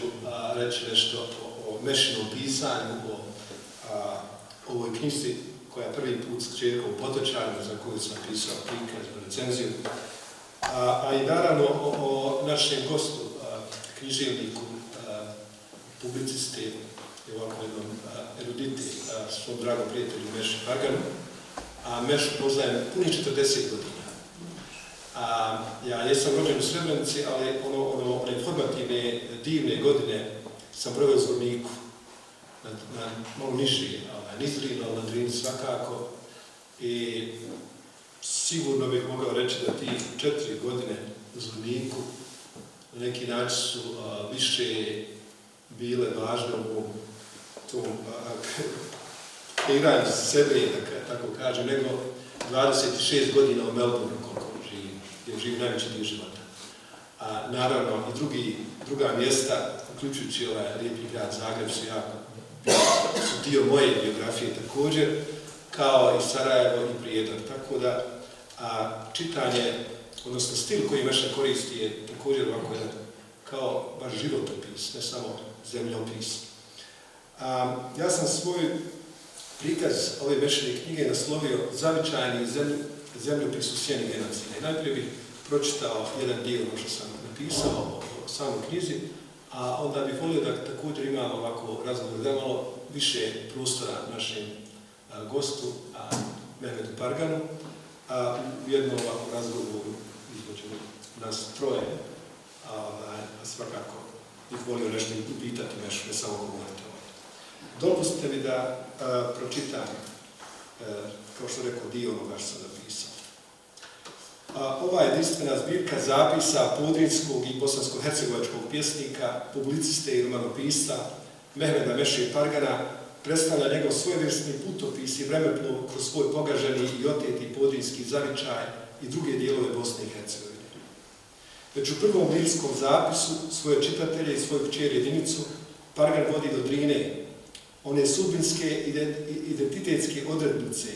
reći nešto o Mešinom pisanju, o ovoj knjizi koja je prvi put s kćerkom Potočarima, za koju sam pisao prikaz, recenziju, i naravno o našem gostu, književniku, publicisti i ovako jednom eruditi, svom dragom prijatelju Meši Parganu. Mešu poznajem punih 40 godina. Ja jesam rođen u Srebrenici, ali one informativne, divne godine sam proveo u Zvorniku, na malo niži, Nizrinu, ali na Drini svakako. I sigurno bih mogao reći da ti 4 godine u Zvorniku na neki način su više bile važne u tom igranju sebe, da tako kažem, nego 26 godina u Melbournu koliko živim, gdje živim najveći dio života. Naravno i druga mjesta, uključujući ovaj lijepi grad Zagreb, su dio moje biografije također, kao i Sarajevo i Prijedor. Tako da čitanje, odnosno stil koji Meša koristi je također ovako jedan kao baš životopis, ne samo zemljopis. Ja sam svoj prikaz ove Mešine knjige naslovio Zavičajni zemljopis u sjeni genocida. I najprije bih pročitao jedan dio ono što sam napisao o samoj knjizi, a onda bih volio da također ima ovako razgovor, da malo više prostora našem gostu, Mehmetu Parganu, u jednom ovako razgovoru između nas troje, svakako bih volio nešto i pitati Mešu, ne samo govoriti o ovdje. Dopustite mi da pročitam, kao što rekao, dio onoga što sam napisao. Ova jedinstvena zbirka zapisa podrinskog i bosansko-hercegovačkog pjesnika, publiciste i romanopisca Mehmeta Meše Pargana predstavlja njegov svojevrsni putopis i vremeplov kroz svoj pogaženi i oteti podrinski zavičaj i druge dijelove Bosne i Hercegovine. Već u prvom lirskom zapisu svoje čitatelje i svoju kćer jedinicu Pargan vodi do Drine, one sudbinske identitetske odrednice,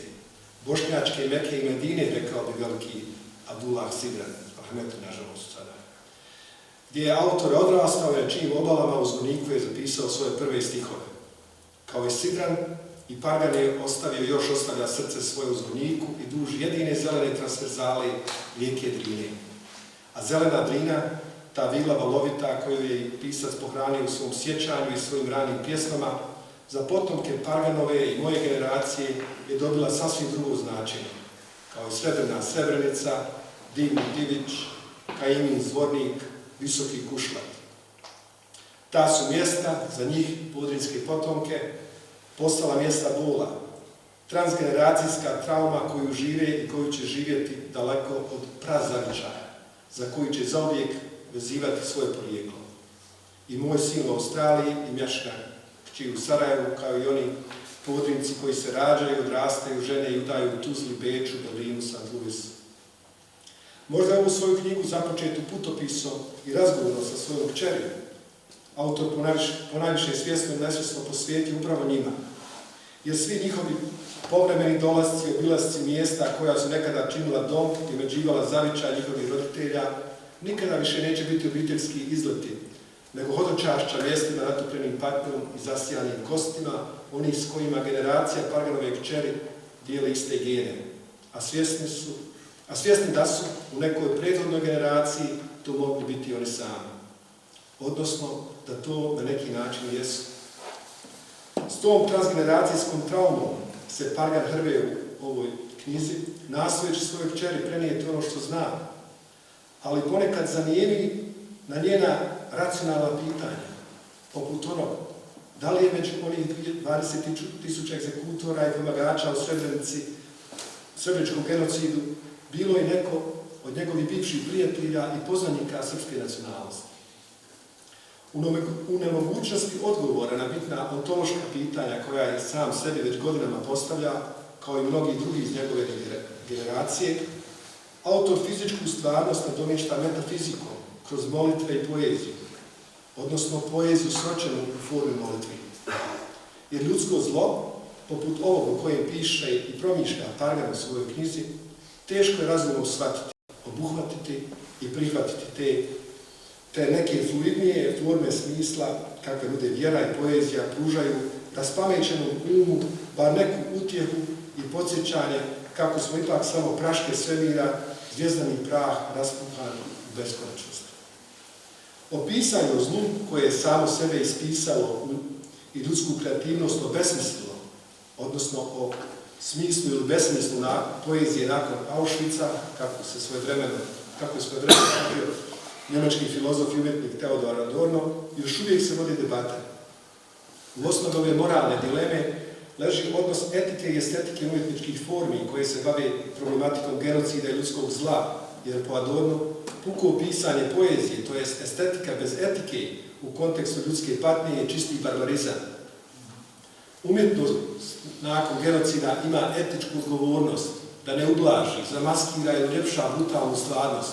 bošnjačke Meke i Medine, rekao bi veliki Abdullah Sidran, Ahmetu, nažalost, sada, gdje je autor odrastao na čijim obalama u Zvorniku je zapisao svoje prve stihove. Kao i Sidran, i Pargan je ostavlja srce svoje u Zvorniku i duž jedine zelene transverzale rijeke Drine. A zelena Drina, ta vila valovita koju je pisac pohranio u svom sjećanju i svojim ranim pjesmama, za potomke Parganove i moje generacije je dobila sasvim drugo značenje, kao i srebrna Srebrenica, divni Divić, Kajimin Zvornik, Visoki Kušlat. Ta su mjesta, za njih, podrinske potomke, postala mjesta bola, transgeneracijska trauma koju žive i koju će živjeti daleko od prazavičaja, za koju će zauvijek vezivati svoje porijeklo. I moj sin u Australiji i Mješka kći u Sarajevu, kao i oni podrinci koji se rađaju, odrastaju, žene i udaju u Tuzli, Beču, Berlinu, St. Louis. Možda je ovu svoju knjigu započetu putopisom i razgovorom sa svojom kćerijom. Autor ponajviše svjesno i nesvjesno posvijeti upravo njima, jer svi njihovi povremeni dolasci i obilasci mjesta koja su nekada činila dom i međivala zavičaj njihovih roditelja, nikada više neće biti obiteljski izleti, nego hodočašća mjestima natopljenim patnjom i zasijanim kostima, onih s kojima generacija Parganove kćeri dijeli iste gene, a svjesni da su u nekoj prethodnoj generaciji to mogli biti oni sami, odnosno da to na neki način jesu. S tom transgeneracijskom traumom se Pargan hrve u ovoj knjizi, nastojeći svojoj kćeri prenijeti ono što zna, ali ponekad zanijemi na njena racionalna pitanja, poput onog, da li je među onih 20.000 egzekutora i pomagača u Srebrenici srebreničkom genocidu bilo je neko od njegovih bivših prijatelja i poznanika srpske nacionalnosti. U nemogućnosti odgovora na bitna ontološka pitanja koja je sam sebi već godinama postavlja, kao i mnogi drugi iz njegove generacije, autor fizičku stvarnost nadomješta metafizikom kroz molitve i poeziju, odnosno poeziju sročenu u formi molitvi. Jer ljudsko zlo, poput ovog o kojem piše i promišlja Pargan u svojoj knjizi, teško je razumom shvatiti, obuhvatiti i prihvatiti te neke fluidnije forme smisla, kakve nude vjera i poezija, pružaju raspamećenom umu bar neku utjehu i podsjećanje kako smo ipak samo praške svemira, zvijezdani prah raspuhan u beskonačnost. O pisanju o zlu koje je samo sebe ispisalo i ljudsku kreativnost obesmislilo, odnosno o smislu ili besmislu poezije nakon Auschwitza, kako je svojevremeno bio njemački filozof i umjetnik Theodor Adorno, još uvijek se vodi debate. U osnovi ove moralne dileme leži odnos etike i estetike umjetničkih formi koje se bave problematikom genocida i ljudskog zla, jer po Adornu puko pisanje poezije, to jest estetika bez etike u kontekstu ljudske patnje je čisti barbarizam. Umjetnost nakon genocida ima etičku odgovornost da ne ublaži, zamaskira ili uljepša brutalnu stvarnost,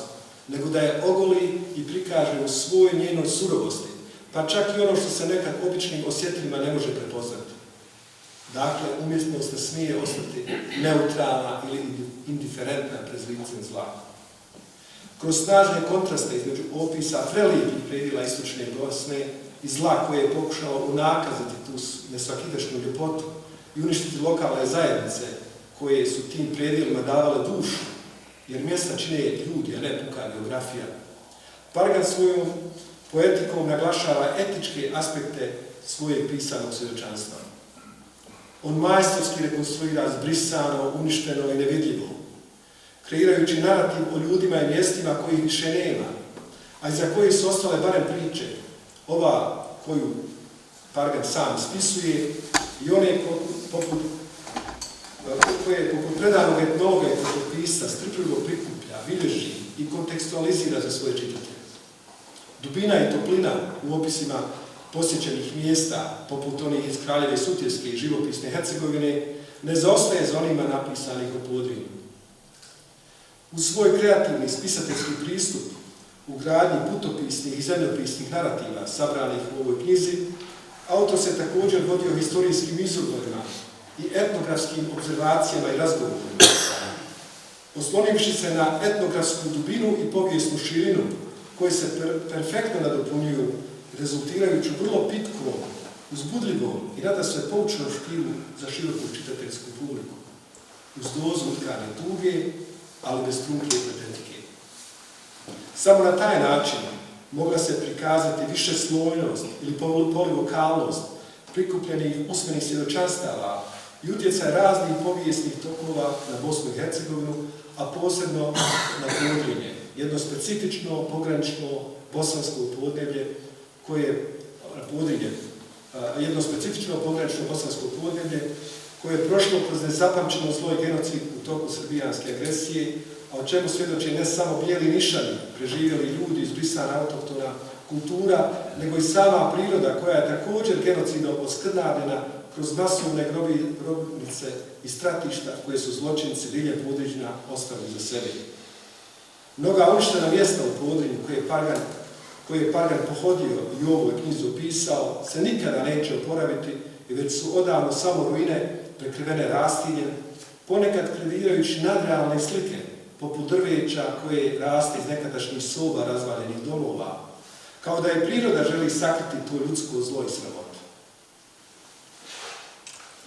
nego da je ogoli i prikaže u svoj njenoj surovosti, pa čak i ono što se nekad običnim osjetilima ne može prepoznati. Dakle, umjetnost ne smije ostati neutralna ili indiferentna pred licem zla. Kroz snažne kontraste između opisa prelijepih predjela istočne Bosne i zla koje je pokušalo unakazati tu nesvakidašnju ljepotu i uništiti lokalne zajednice koje su tim predjelima davale dušu, jer mjesta čine ljudi, a ne puka geografija. Pargan svojom poetikom naglašava etičke aspekte svojeg pisanog svjedočanstva. On majstorski rekonstruira zbrisano, uništeno i nevidljivo, kreirajući narativ o ljudima i mjestima kojih više nema, a iza kojih su ostale barem priče, ova koju Pargan sam ispisuje i one koje poput predanog etnologa i potopisa strpljivo prikuplja, bilježi i kontekstualizira za svoje čitatelje. Dubina i toplina u opisima posjećenih mjesta, poput onih iz Kraljeve Sutjeske i živopisne Hercegovine, ne zaostaje za onima napisanih o Podrinju. U svoj kreativni spisateljski pristup u gradnji putopisnih i zemljopisnih narativa sabranih u ovoj knjizi, autor se također vodio historijskim izvorima i etnografskim observacijama i razgovorima. Oslonivši se na etnografsku dubinu i povijesnu širinu, koje se perfektno nadopunjuju, rezultirajući vrlo pitkom, uzbudljivom i nadasve poučnom štilu za široku čitateljsku publiku, uz dozu utkane tuge, ali bez trunke i patetike. Samo na taj način mogla se prikazati višeslojnost ili polivokalnost prikupljenih usmenih svjedočanstava i utjecaj raznih povijesnih tokova na Bosnu i Hercegovinu, a posebno na Podrinje, jedno specifično pogranično bosansko podneblje koje je prošlo kroz nezapamćeno zlo i genocid u toku srbijanske agresije, a o čemu svjedoče ne samo bijeli nišani, preživjeli ljudi, izbrisana autohtona kultura, nego i sama priroda koja je također genocidom oskrnavljena kroz masovne grobnice i stratišta koje su zločinci diljem Podrinja ostavili za sebe. Mnoga uništena mjesta u Podrinju koje je Pargan pohodio i u ovoj knjizi opisao, se nikada neće oporaviti i već su odavno samo ruine prekrivene rastinjem, ponekad kreirajući nadrealne slike, poput drveća koje raste iz nekadašnjih soba razvaljenih domova, kao da je priroda želi sakriti to ljudsko zlo i sramotu.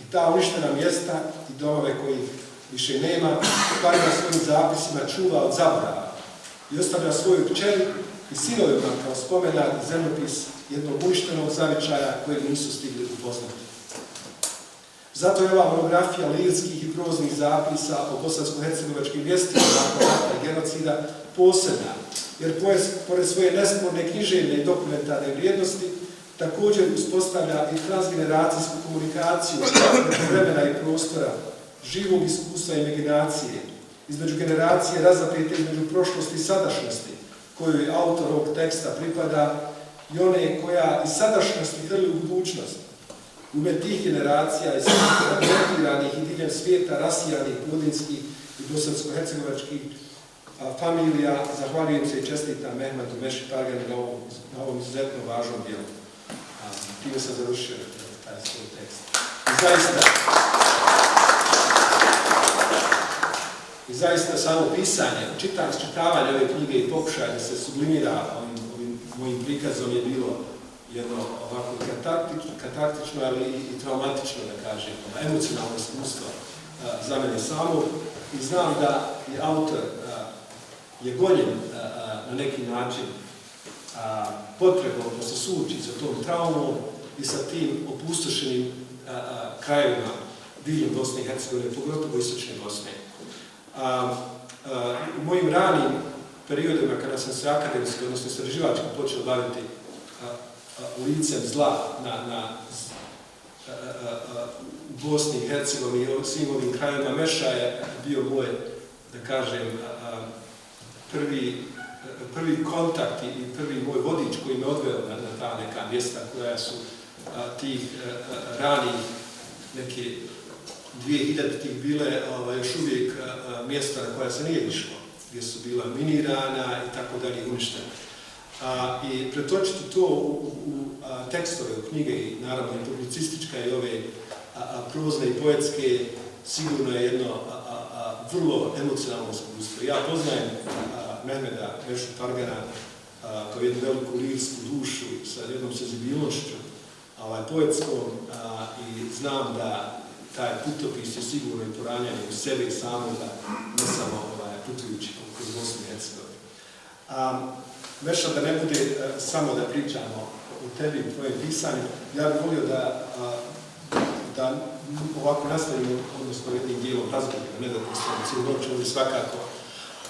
I ta uništena mjesta i domove kojih više nema, Pargan svojim zapisima čuva od zaborava i ostavlja svoju kćeri i sinovima kao spomenak i zemljopis jednog uništenog zavičaja kojeg nisu stigli upoznati. Zato je ova monografija lirskih i proznih zapisa o bosansko-hercegovačkim mjestima nakon rata i genocida posebna, jer pored svoje nesporne književne i dokumentarne vrijednosti također uspostavlja i transgeneracijsku komunikaciju vremena i prostora, živog iskustva i imaginacije, između generacije razapete između prošlosti i sadašnjosti, kojoj autor ovog teksta pripada, i one koja iz sadašnjosti hrli u budućnost. U ime tih generacija i svih fragmentiranih i diljem svijeta rasijanih podinskih i bosansko-hercegovačkih familija, zahvaljujem se i čestitam Mehmetu Meši Parganu na ovom izuzetno važnom dijelu. Time sam završio taj svoj tekst. I zaista samo pisanje, čitavanje ove knjige i pokušaj da se sublimira ovim mojim prikazom je bilo jedno ovako katartično, ali i traumatično, da kažem, emocionalno iskustvo za mene samo. I znam da je autor je gonjen na neki način potrebom da se suoči sa tom traumom i sa tim opustošenim krajevima diljem Bosne i Hercegovine, pogotovo istočne Bosne. U mojim ranim periodima, kada sam se akademski, odnosno istraživački počeo baviti licem zla u Bosni i Hercegovini i svim ovim krajevima, Meša je bio moj, da kažem, prvi kontakt i prvi moj vodič koji me odveo na ta neka mjesta koja su tih ranih neke 2000-ih bile još uvijek mjesta na koja se nije išlo, gdje su bila minirana i tako dalje uništena. I pretočiti to u tekstove, u knjige i naravno i publicistička i ove prozne i poetske, sigurno je jedno vrlo emocionalno iskustvo. Ja poznajem Mehmeta Mešu Pargana kao jednu veliku lirsku dušu sa jednom senzibilnošću poetskom i znam da taj putopis je sigurno i poranjanje u sebe i samoga, ne samo putujući kroz Bosnu i Hercegovinu. Meša, da ne bude samo da pričamo o tebi i tvojim pisanjem, ja bih volio da ovako nastavimo, odnosno jednim dijelom razgovora, ne da postavimo cijelu noć ovdje svakako,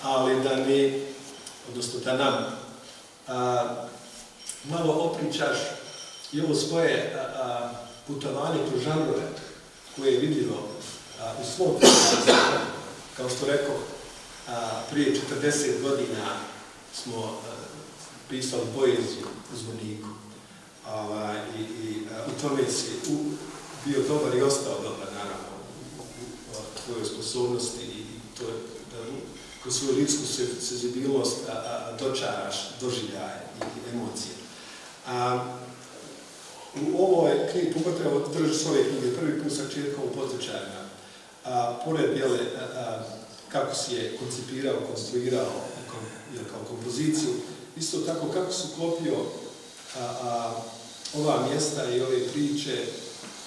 ali da mi, odnosno da nam, malo opričaš i ovo svoje putovanje kroz žanrove koje je vidljivo u svom pisanju. Kao što rekao, prije 40 godina smo pisali poeziju u Zvorniku i u tome si bio dobar i ostao dobar, naravno, u tvojoj sposobnosti i kroz svoju lirsku senzibilnost dočaraš doživljaje i emocije. U ovoj knjigi, pogotovo drži s ove knjige, prvi put sa četkom u podsjećajima, pored kako si je koncipirao, konstruirao kao kompoziciju, isto tako kako si uklopio ova mjesta i ove priče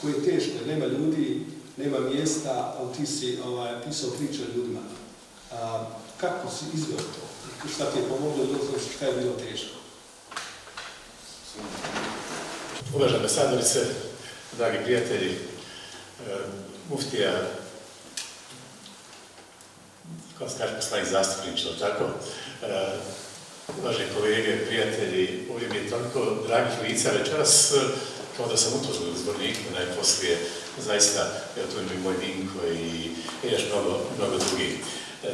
koje je teško, nema ljudi, nema mjesta, ali ti si pisao priče o ljudima. Kako si izveo to? Šta ti je pomoglo i šta je bilo teško?
Uvažene ambasadorice, dragi prijatelji, muftija, kao se kaže poslanik zastupniče, tako? Uvaženi kolege, prijatelji, ovdje mi je toliko dragih lica večeras, kao da sam upoznao u Zvorniku, najposlije, zaista, evo tu je moj Vinko i još mnogo drugih.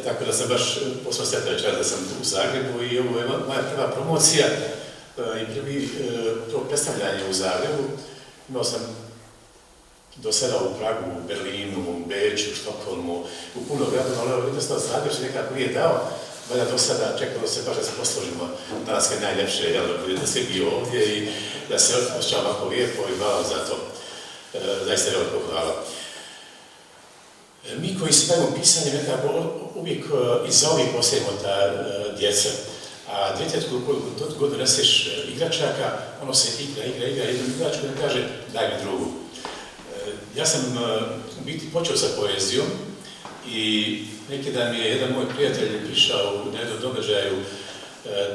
Tako da sam baš posao sretao večeras da sam u Zagrebu i ovo je moja prva promocija i prvo predstavljanje u Zagrebu. Imao sam do sada u Pragu, u Berlinu, u Beču, u Štokholmu, u puno gradova, ali jednostavno Zagreb se nekako nije dao, valjda do sada čekalo se baš da se posložimo danas kad najljepše, da sve bio ovdje i da se osjećam ovako lijepo i hvala za to. Zaista je veliko hvala. Mi koji se bavimo pisanjem nekako uvijek iza ovih posebno ta djeca. A djetetku koliko god doneseš igračaka, ono se igra jednu igračku i kaže daj mi drugu. Ja sam u biti počeo sa poezijom i neki dan mi je jedan moj prijatelj prišao na jednom događaju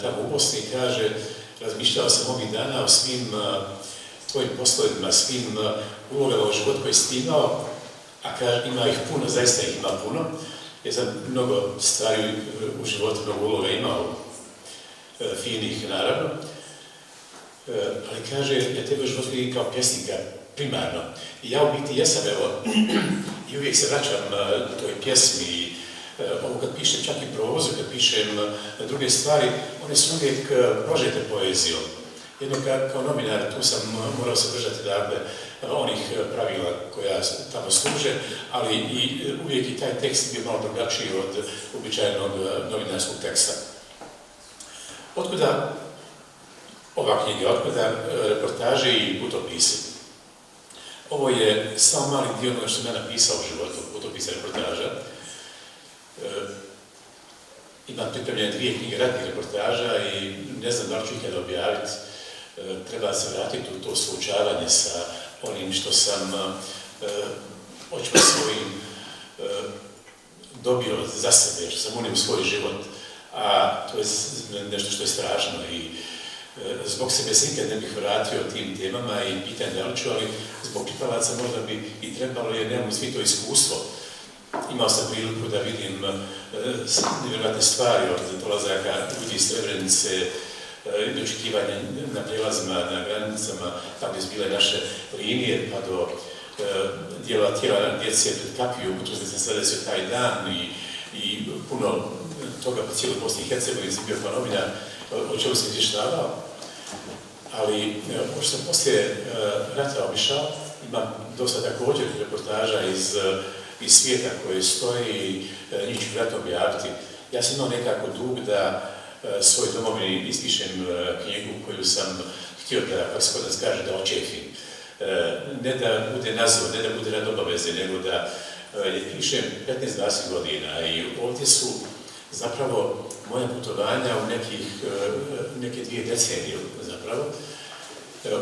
tamo u Bosni i kaže razmišljao sam ovih dana o svim tvojim poslovima, svim ulogama u životu koji si imao, a kaže ima ih puno, zaista ih ima puno. Ja sam mnogo stvari u životu, mnogo uloga imao, finih naravno, ali kaže, ja tebe život vidim kao pjesnika primarno. I ja u biti jesam, evo, i uvijek se vraćam toj pjesmi, ovo kad pišem čak i prozu, kad pišem druge stvari, one su uvijek prožete poezijom. Jedno kao novinar, tu sam morao se držati dakle onih pravila koja tamo služe, ali i uvijek i taj tekst bio malo drugačiji od uobičajenog novinarskog teksta. Otkuda ova knjiga, otkuda reportaže i putopisi? Ovo je samo mali dio onoga što sam ja napisao u životu, putopisa reportaža. Imam pripremljene 2 knjige ratnih reportaža i ne znam da li ću ih kada objaviti. Treba se vratiti u to suočavanje sa onim što sam očima svojim dobio za sebe, što sam unio u svoj život, a to je nešto što je strašno i zbog sebe se nikad ne bih vratio tim temama i pitanje da li ću, ali zbog čitalaca možda bi i trebalo jer nemamo svi to iskustvo. Imao sam priliku da vidim nevjerojatne stvari od dolazaka ljudi iz Srebrenice, dočekivanja na prijelazima, na granicama, tamo gdje su bile naše linije, pa do tijela djece pred kapiju, tu sam se desio taj dan i puno toga po cijeloj Bosni i Hercegovini sam bio kao novinar, o čemu sam izvještavao. Ali, pošto sam poslije rata obišao, imam dosta također reportaža iz svijeta koje stoji i njih ću vratno objaviti. Ja sam imao nekako dug da svoj domovini ispišem knjigu koju sam htio da, kako se kod nas kaže, da očefim. Ne da bude nazor, ne da bude rad obaveze, nego da je pišem 15-20 godina i ovdje su zapravo moja putovanja u neke 2 decenije zapravo.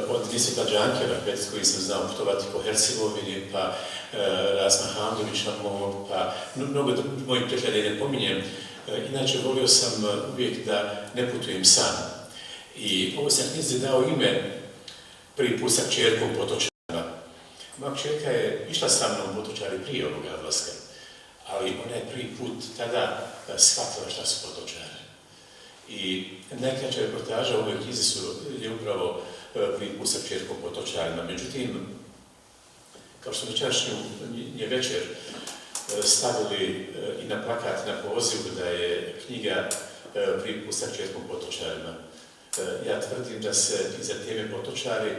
Od Niseta Džankera, s kojim sam znao putovati po Hercegovini, pa Rasma Hamdovića, pa mnogo mojih prijatelja ne pominjem. Inače, volio sam uvijek da ne putujem sam. I ovo sam knjizi dao ime prvi put sa kćerkom Potočarima. Moja kćerka je išla sa mnom u Potočari prije ovoga odlaska, ali ona je prvi put tada shvatila šta su Potočari. I najkraća reportaža u ovoj knjizi je upravo prvi put sa kćerkom Potočarima. Međutim, kao što večerašnju je večer stavili i na plakat, na poziv da je knjiga prvi put sa kćerkom Potočarima. Ja tvrdim da se iza teme Potočari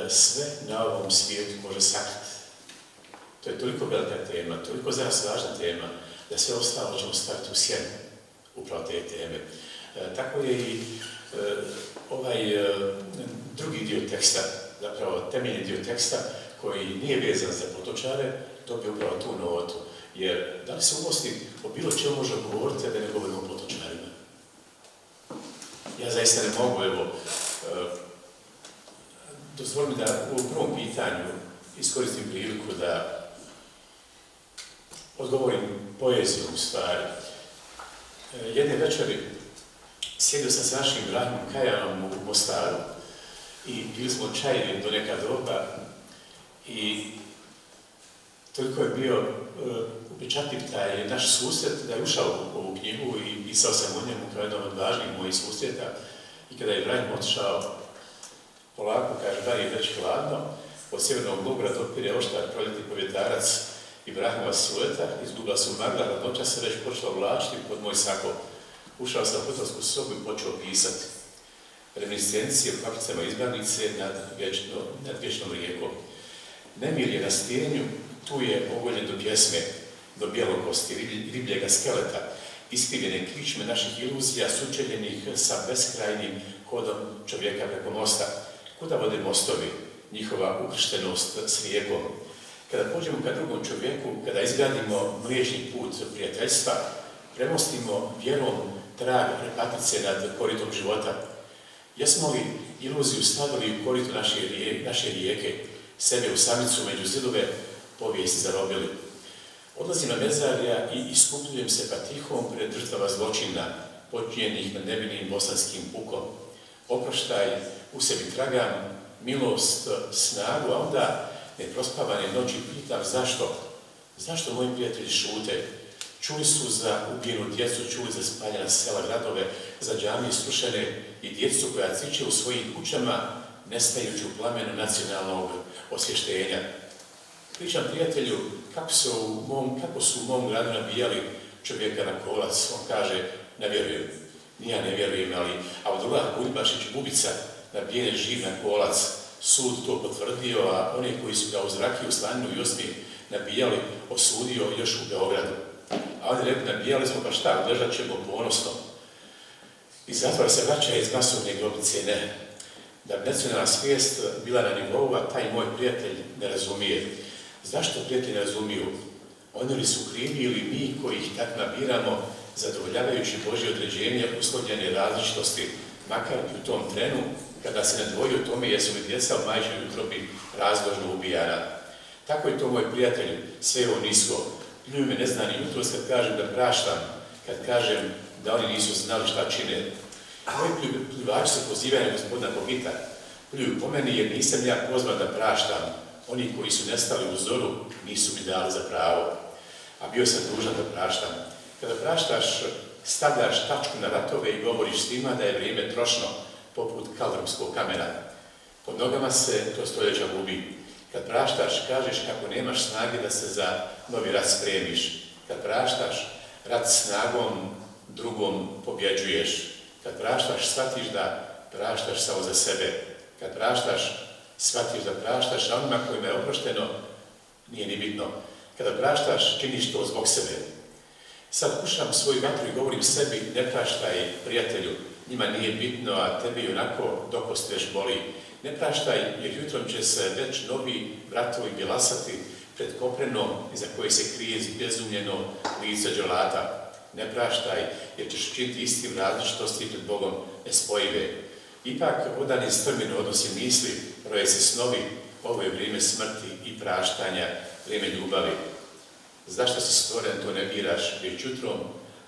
sve na ovom svijetu može sakriti. To je toliko velika tema, toliko za nas važna tema, da sve ostalo ćemo staviti u sjenu upravo te teme. Tako je i ovaj drugi dio teksta, zapravo temeljni dio teksta, koji nije vezan za Potočare, dobije upravo tu notu. Jer da li se u Bosni o bilo čemu može govoriti, a da ne govorimo o Potočarima? Ja zaista ne mogu, evo, dozvolim da u prvom pitanju iskoristim priliku da odgovorim poezijom u stvari. Jedne večeri sjedio sam s našim Rahimom Kajanom u Mostaru i bili smo čajevi do neka doba i toliko je bio upečatljiv taj naš susret da je ušao u ovu knjigu i pisao sam o njemu kao jednom od važnijih mojih susreta. I kada je Ibrahim otišao, polako, kaže, bar je već hladno, od sjevernog Blogora dopire oštar proljetni povjetarac Ibrahimova silueta, izgubila su magla, hladnoća se već počela vlačiti pod moj sako. Ušao sam u hotelsku sobu i počeo pisati. Reminiscencije o kapicama izbavnice nad vječnom rijekom. Nemir je na stijenju, tu je ogoljen do pjesme, do bjelokosti, ribljega skeleta, iskrivljene kičme naših iluzija, sučeljenih sa beskrajnim hodom čovjeka preko mosta. Kuda vode mostovi, njihova ukrštenost s rijekom? Kada pođemo ka drugom čovjeku, kada izgradimo mliječni put prijateljstva, premostimo vjerom trag repatice nad koritom života. Jesmo li iluziju stavili u korito naše rijeke, sebe u samicu među zidove povijesti zarobili? Odlazim na mezarja i iskupljujem se patihom pred žrtvama zločina, počinjenih nad nevinim bosanskim pukom. Oproštaj, u sebi tragam, milost, snagu, a onda neprospavane noći pitam zašto? Zašto moji prijatelji šute? Čuli su za ubijenu djecu, čuli za spaljena sela, gradove, za džamije strušene i djecu koja ciče u svojim kućama nestajući u plamenu nacionalnog osvještenja. Pričam prijatelju kako su u mom gradu nabijali čovjeka na kolac. On kaže, ne vjerujem. Ni ja ne vjerujem, ali Abdullah Buljbašić Bubica nabijen je živ na kolac. Sud to potvrdio, a oni koji su ga uz rakiju, slaninu i osmi nabijali, osudio još u Beogradu. A oni rekli, nabijali smo pa šta, odležat ćemo ponosno. I zatvora se vraća iz masovne grobice, ne. Da bi nacionalna svijest bila na nivou, a taj moj prijatelj ne razumije. Zašto prijatelji ne razumiju? Oni li su krivi ili mi koji ih tak nabiramo, zadovoljavajući Božje određenje uslovljene različitosti, makar i u tom trenu, kada se ne dvoji o tome jesu li djeca u majčinoj utrobi razložno ubijana. Tako je to moj prijatelj, sve ovo nisko. Pljuju me ne zna ni jutros kad kažem da praštam, kad kažem da oni nisu znali šta čine. Moji pljuvači se pozivaju na gospodina Bogita. Pljuju po meni jer nisam ja pozvan da praštam. Oni koji su nestali u zoru nisu mi dali za pravo. A bio sam dužan da praštam. Kada praštaš, stavljaš tačku na ratove i govoriš svima da je vrijeme trošno, poput kaldrumskog kamena. Pod nogama se to stoljeća gubi. Kad praštaš, kažeš kako nemaš snage da se za novi rat spremiš. Kad praštaš, rat snagom drugom pobjeđuješ. Kad praštaš, shvatiš da praštaš samo za sebe. Kad praštaš, shvatiš da praštaš, a onima kojima je oprošteno, nije ni bitno. Kada praštaš, činiš to zbog sebe. Sad kušam svoju vatru i govorim sebi, ne praštaj prijatelju, njima nije bitno, a tebi i onako dokost već boli. Ne praštaj, jer jutrom će se već novi vratovi bjelasati pred koprenom iza koje se krije bezumljeno lice dželata. Ne praštaj, jer ćeš činiti istim različitosti pred Bogom nespojive. Ipak, odan je strmino odnosi misli, roje se snovi, ovo je vrijeme smrti i praštanja, vrijeme ljubavi. Zašto si stvoren, to ne biraš, već jutrom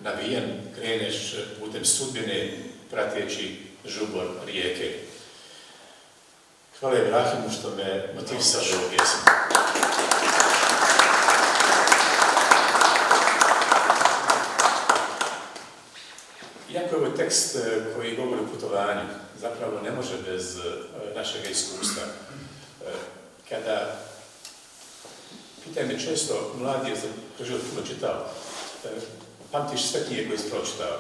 navijan kreneš putem sudbine, prateći žubor rijeke. Hvala Ibrahimu što me motivisao da ovo pjesmu. Iako je ovo tekst koji govori o putovanju, zapravo ne može bez našeg iskustva. Kada pitaju me često, mladi je za život puno čitao, pamtiš sve knjige koje si pročitao,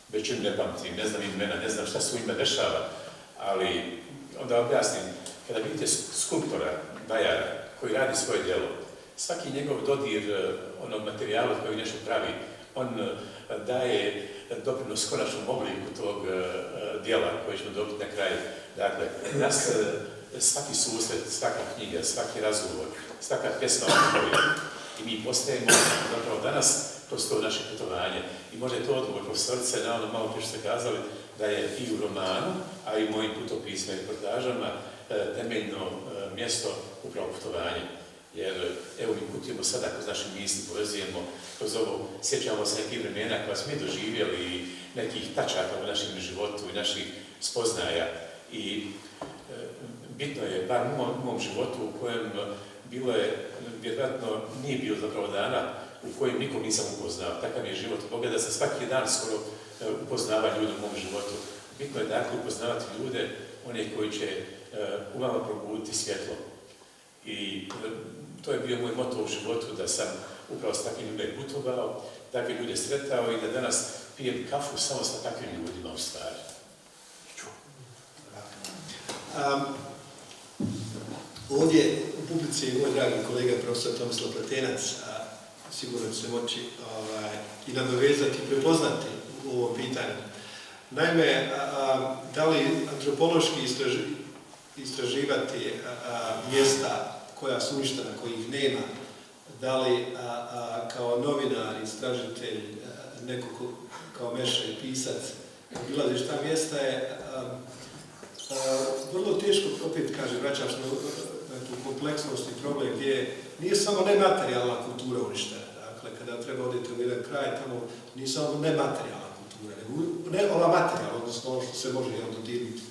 većinu ne pamtim, ne znam imena, ne znam šta se u ime dešava, ali onda objasnim, kada vidite skulptora, vajara, koji radi svoje djelo, svaki njegov dodir onog materijala koji nešto pravi, on daje doprinos konačnom obliku tog djela koji ćemo dobiti na kraju. Dakle, nas svaki susret, svaka knjiga, svaki razgovor, svaka pjesma i mi postajemo zapravo danas kroz to naše putovanje. I možda je to odgovor profesorice na ono malo što ste kazali, da je i u romanu, a i u mojim putopisima i reportažama temeljno mjesto upravo putovanje. Jer evo mi putujemo sada kroz naše misli, povezujemo kroz ovo, sjećamo se nekih vremena koja smo doživjeli i nekih tačaka u našem životu i naših spoznaja. I bitno je, bar u mom životu u kojem bilo je, vjerojatno nije bilo zapravo dana u kojem nikom nisam upoznao. Takav je život Boga da se svaki dan skoro upoznava ljude u mom životu. Bitno je dakle upoznavati ljude, one koji će u vama probuditi svjetlo. I to je bio moj moto u životu, da sam upravo s takvim ljudima putovao, takve ljude sretao i da danas pijem kafu samo sa takvim ljudima u stvari.
Ovdje u publici moj dragi kolega profesor Tomislav Platenac sigurno će se moći i nadovezati i prepoznati u ovom pitanju. Naime, da li antropološki istraživati mjesta koja su uništena, kojih nema, da li kao novinar, istražitelj, neko kao Meša i pisac, obilaziš ta mjesta je vrlo teško, opet kažem, vraćam se na tu kompleksnost i problem gdje nije samo nematerijalna kultura uništena. Dakle, kada treba odete u jedan kraj, tamo nije samo nematerijalna kultura, ne ova materijalna, odnosno ono što se može dodirnuti,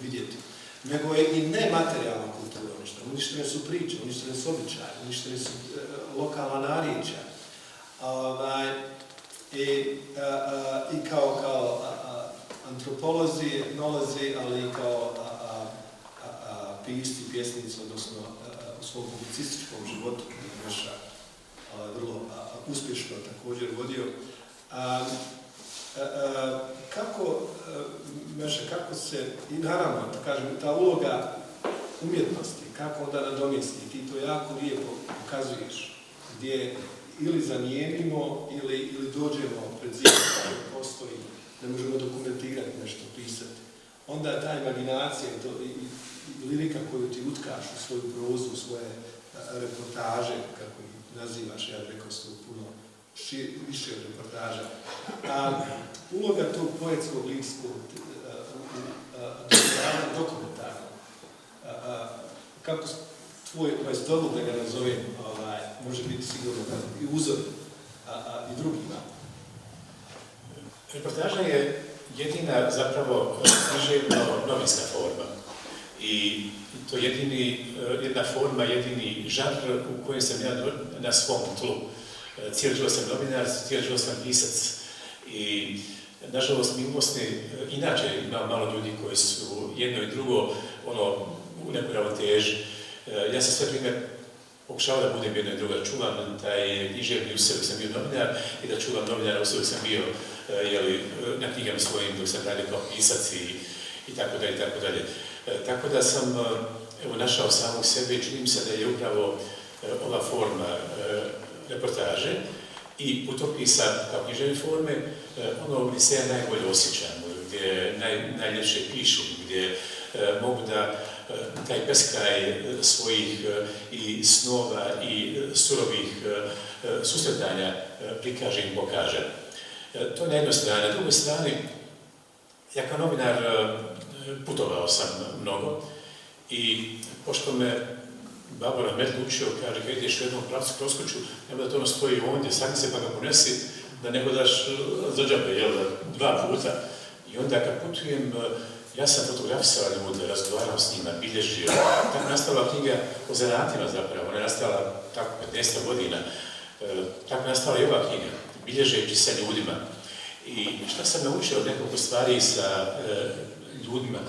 vidjeti, nego je i nematerijalna kultura uništena. Uništene su priče, uništene su običaje, uništene su lokalna narječja. I kao antropolozi, etnolozi, ali i kao pisci, pjesnici, odnosno u svom publicističkom životu Meša vrlo uspješno također vodio. Kako se, i naravno, kažem, ta uloga umjetnosti, kako onda nadomjesti, ti to jako lijepo pokazuješ, gdje ili zamijenimo ili dođemo pred zid koji postoji, ne možemo dokumentirati nešto, pisati. Onda ta imaginacija i lirika koju ti utkaš u svoju prozu, u svoje reportaže, kako ih nazivaš, ja rekao su puno više od reportaža. Uloga tog poetskog, lirskog dokumentarnog, kako tvoj dovod, da ga nazovem, može biti sigurno i uzor i drugima.
Reportaža je jedina zapravo književno-novinska forma i to jedna forma, jedini žanr u kojem sam ja na svom tlu. Cijeli život sam novinar, cijeli život sam pisac i nažalost mi u Bosni inače ima malo ljudi koji su jedno i drugo u nekoj ravnoteži. Ja sam sve vrijeme pokušao da budem jedno i drugo, da čuvam taj književni usud dok sam bio novinar i da čuvam novinara usud dok sam bio na knjigama svojim dok sam radio kao pisac i tako dalje, tako dalje. Tako da sam našao samog sebe i čini mi se da je upravo ova forma reportaže i putopisa kao književne forme gdje se ja najbolje osjećam, gdje najljepše pišu, gdje mogu da taj beskraj svojih i snova i surovih susretanja prikaže i pokaže. To je na jednoj strani. Na drugoj strani, ja kao novinar putovao sam mnogo i pošto me babo Rahmetli učio, kaže, kad ideš u jednom pravcu kroz kuću, nema da to ono stoji ondje, sagni se pa ga ponesi, da ne godaš za džabe, dva puta. I onda kad putujem, ja sam fotografisao ljude, razgovarao s njima, bilježio. Tako nastala knjiga o zanatima zapravo, ona je nastala tako 15 godina. Tako nastala i ova knjiga, bilježeći sa ljudima. I šta sam naučio od nekoliko stvari sa ljudima,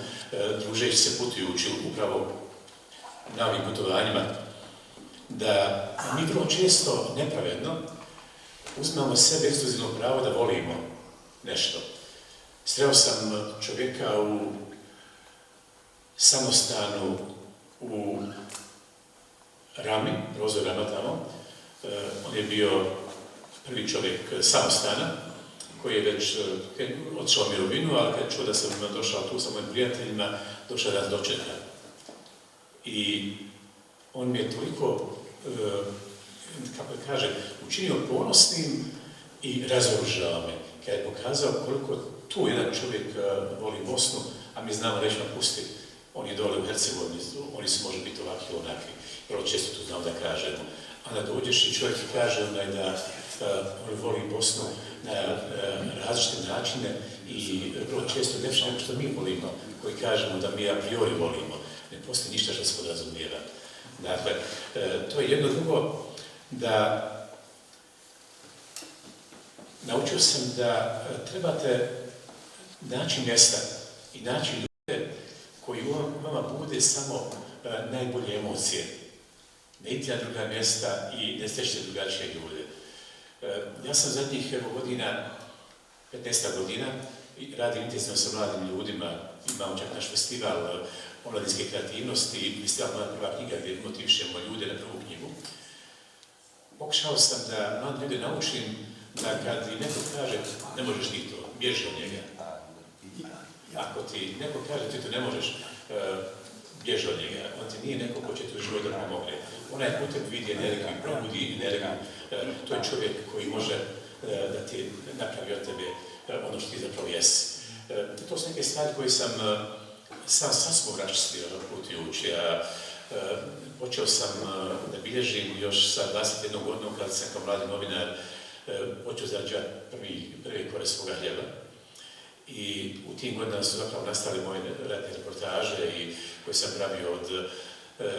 družeći se, putujući upravo na ovim putovanjima, da mi vrlo često nepravedno uzmamo sebe ekskluzivno pravo da volimo nešto. Sreo sam čovjeka u samostanu u Rami, Rozo Rama tamo. On je bio prvi čovjek samostana koji je već otišao u mirovinu, ali kad čuo da sam došao tu sa mojim prijateljima, došao da nas dočeka. I on mi je toliko, kako kaže, učinio ponosnim i razoružao me. Kad je pokazao koliko tu jedan čovjek voli Bosnu, a mi znamo reći napusti, on je dole u Hercegovini, oni su može biti ovakvi i onakvi. Vrlo često tu znamo da kažemo. A da dođeš i čovjek kaže da on voli Bosnu na različite načine i vrlo često nešto što mi volimo, koji kažemo da mi a priori volimo. Ne postoji ništa što se podrazumijeva. Dakle, to je jedno drugo, da naučio sam da trebate naći mjesta i naći ljude koji u vama bude samo najbolje emocije. Ne idite na druga mjesta i ne stećete drugačije ljude. Ja sam zadnjih godina, 15 godina, radim intenzivno sa mladim ljudima, imamo čak naš festival omladinske kreativnosti i festival Moja prva knjiga gdje motivišemo ljude na prvu knjigu. Pokušao sam da mlade ljude naučim da kad ti neko kaže ne možeš ti to, bježi od njega. Ako ti neko kaže ti to ne možeš, bježi od njega. On ti nije neko ko će tu život da pomogne. Onaj putem vidi energiju i probudi energiju. To je čovjek koji može da ti napravi od tebe ono što ti zapravo jesi. To su neke stvari koje sam sasvim raščistio putujući. Počeo sam da bilježim još sa 21 godinom kada sam kao mladi novinar počeo zarađivati prvi kore svoga hljeba. I u tim godinama su zapravo nastale moje ratne reportaže koje sam pravio od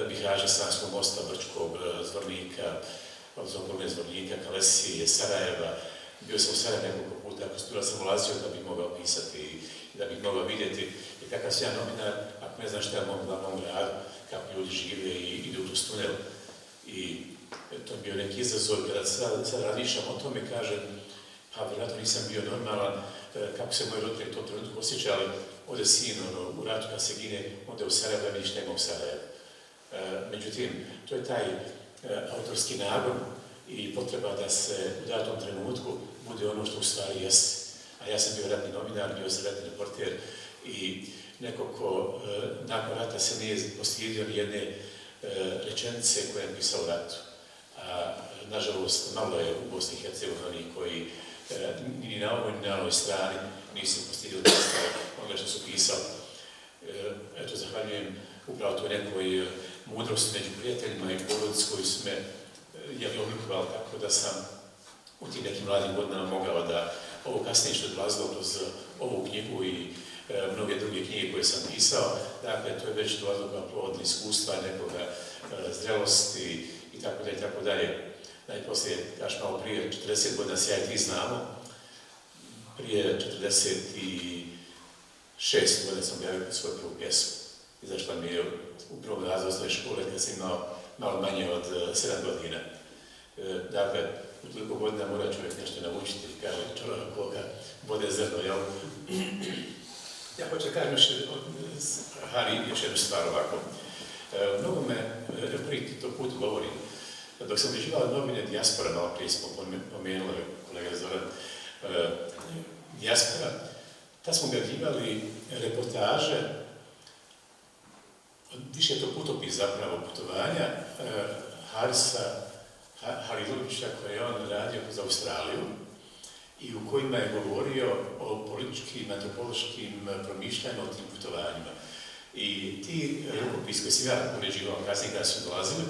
Bihaća, Sanskog mosta, Brčkog, Zvornika, od Zongorne Zvornika, Kalesije, Sarajeva. Bio sam u Sarajevu nekoliko puta, ako sam ulazio da bih mogao pisati i da bih mogao vidjeti. I takav sam ja novinar, ako ako ne znam šta je u mom glavnom gradu, kako ljudi žive i idu kroz tunel. I to je bio neki izazov, kada sad razmišljam o tome, kažem, pa vjerojatno nisam bio normalan, kako se moj roditelj u tom trenutku osjeća, ali ode sin u ratu kad se gine, onda je u Sarajevo, ja ništa nema u Sarajevu. Međutim, to je taj autorski nagon i potreba da se u datom trenutku bude ono što u stvari jeste. A ja sam bio ratni novinar, bio sam ratni reporter i neko ko nakon rata se nije postidio ni jedne rečenice koje je pisao u ratu. A nažalost, malo je u Bosni i Hercegovini koji ni na ovoj ni na onoj strani nisu postigli onoga što su pisali. Eto, zahvaljujem upravo to nekoj mudrosti među prijateljima i porodici koji su me oblikovali tako da sam u tim nekim mladim godinama mogao da ovo kasnije što je dolazilo kroz ovu knjigu i mnoge druge knjige koje sam pisao, dakle, to je već dolazilo kao plod iskustva, nekoga zrelosti i tako dalje, tako dalje. Najposlije, kaš malo prije 40 godina se ja i ti znamo, prije 46 godina sam objavio svoju prvu pjesmu. Izašla mi je u prvom razredu osnovne škole kad sam imao malo manje od 7 godina. Dakle, u toliko godina mora čovjek nešto naučiti, kaže čovjek koga vode zrno, jel? Ja hoću da kažem Hari, još jednu stvar ovako. Mnogo me, prvi to put govorim, dok sam uđivao novine Dijaspora, malo prije smo pomenuli kolega Zoran, Dijaspora, tad smo objavljivali reportaže, više je to putopis zapravo putovanja Harisa Halilovića koje je on radio za Australiju i u kojima je govorio o političkim, antropološkim promišljanjima o tim putovanjima. I ti rukopis koji sam ja uređivao kasnije kada su dolazili,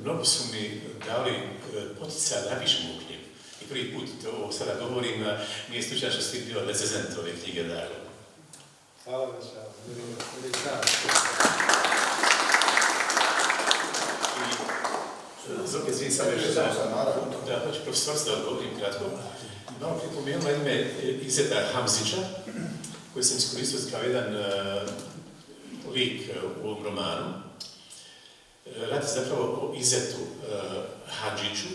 mnogo su mi dali poticaj da napišem u knjigu. I prvi put to sada govorim, nije slučajno što ste bio recenzent ove knjige Darko.
Hvala vam što
Zbog izvini sam još da hoću profesorstva da odgovorim kratko. Malo prije pomenula ime Izeta Hamzića, koji sam iskoristio kao jedan lik u ovom romanu. Radi zapravo o Izetu Hadžiću,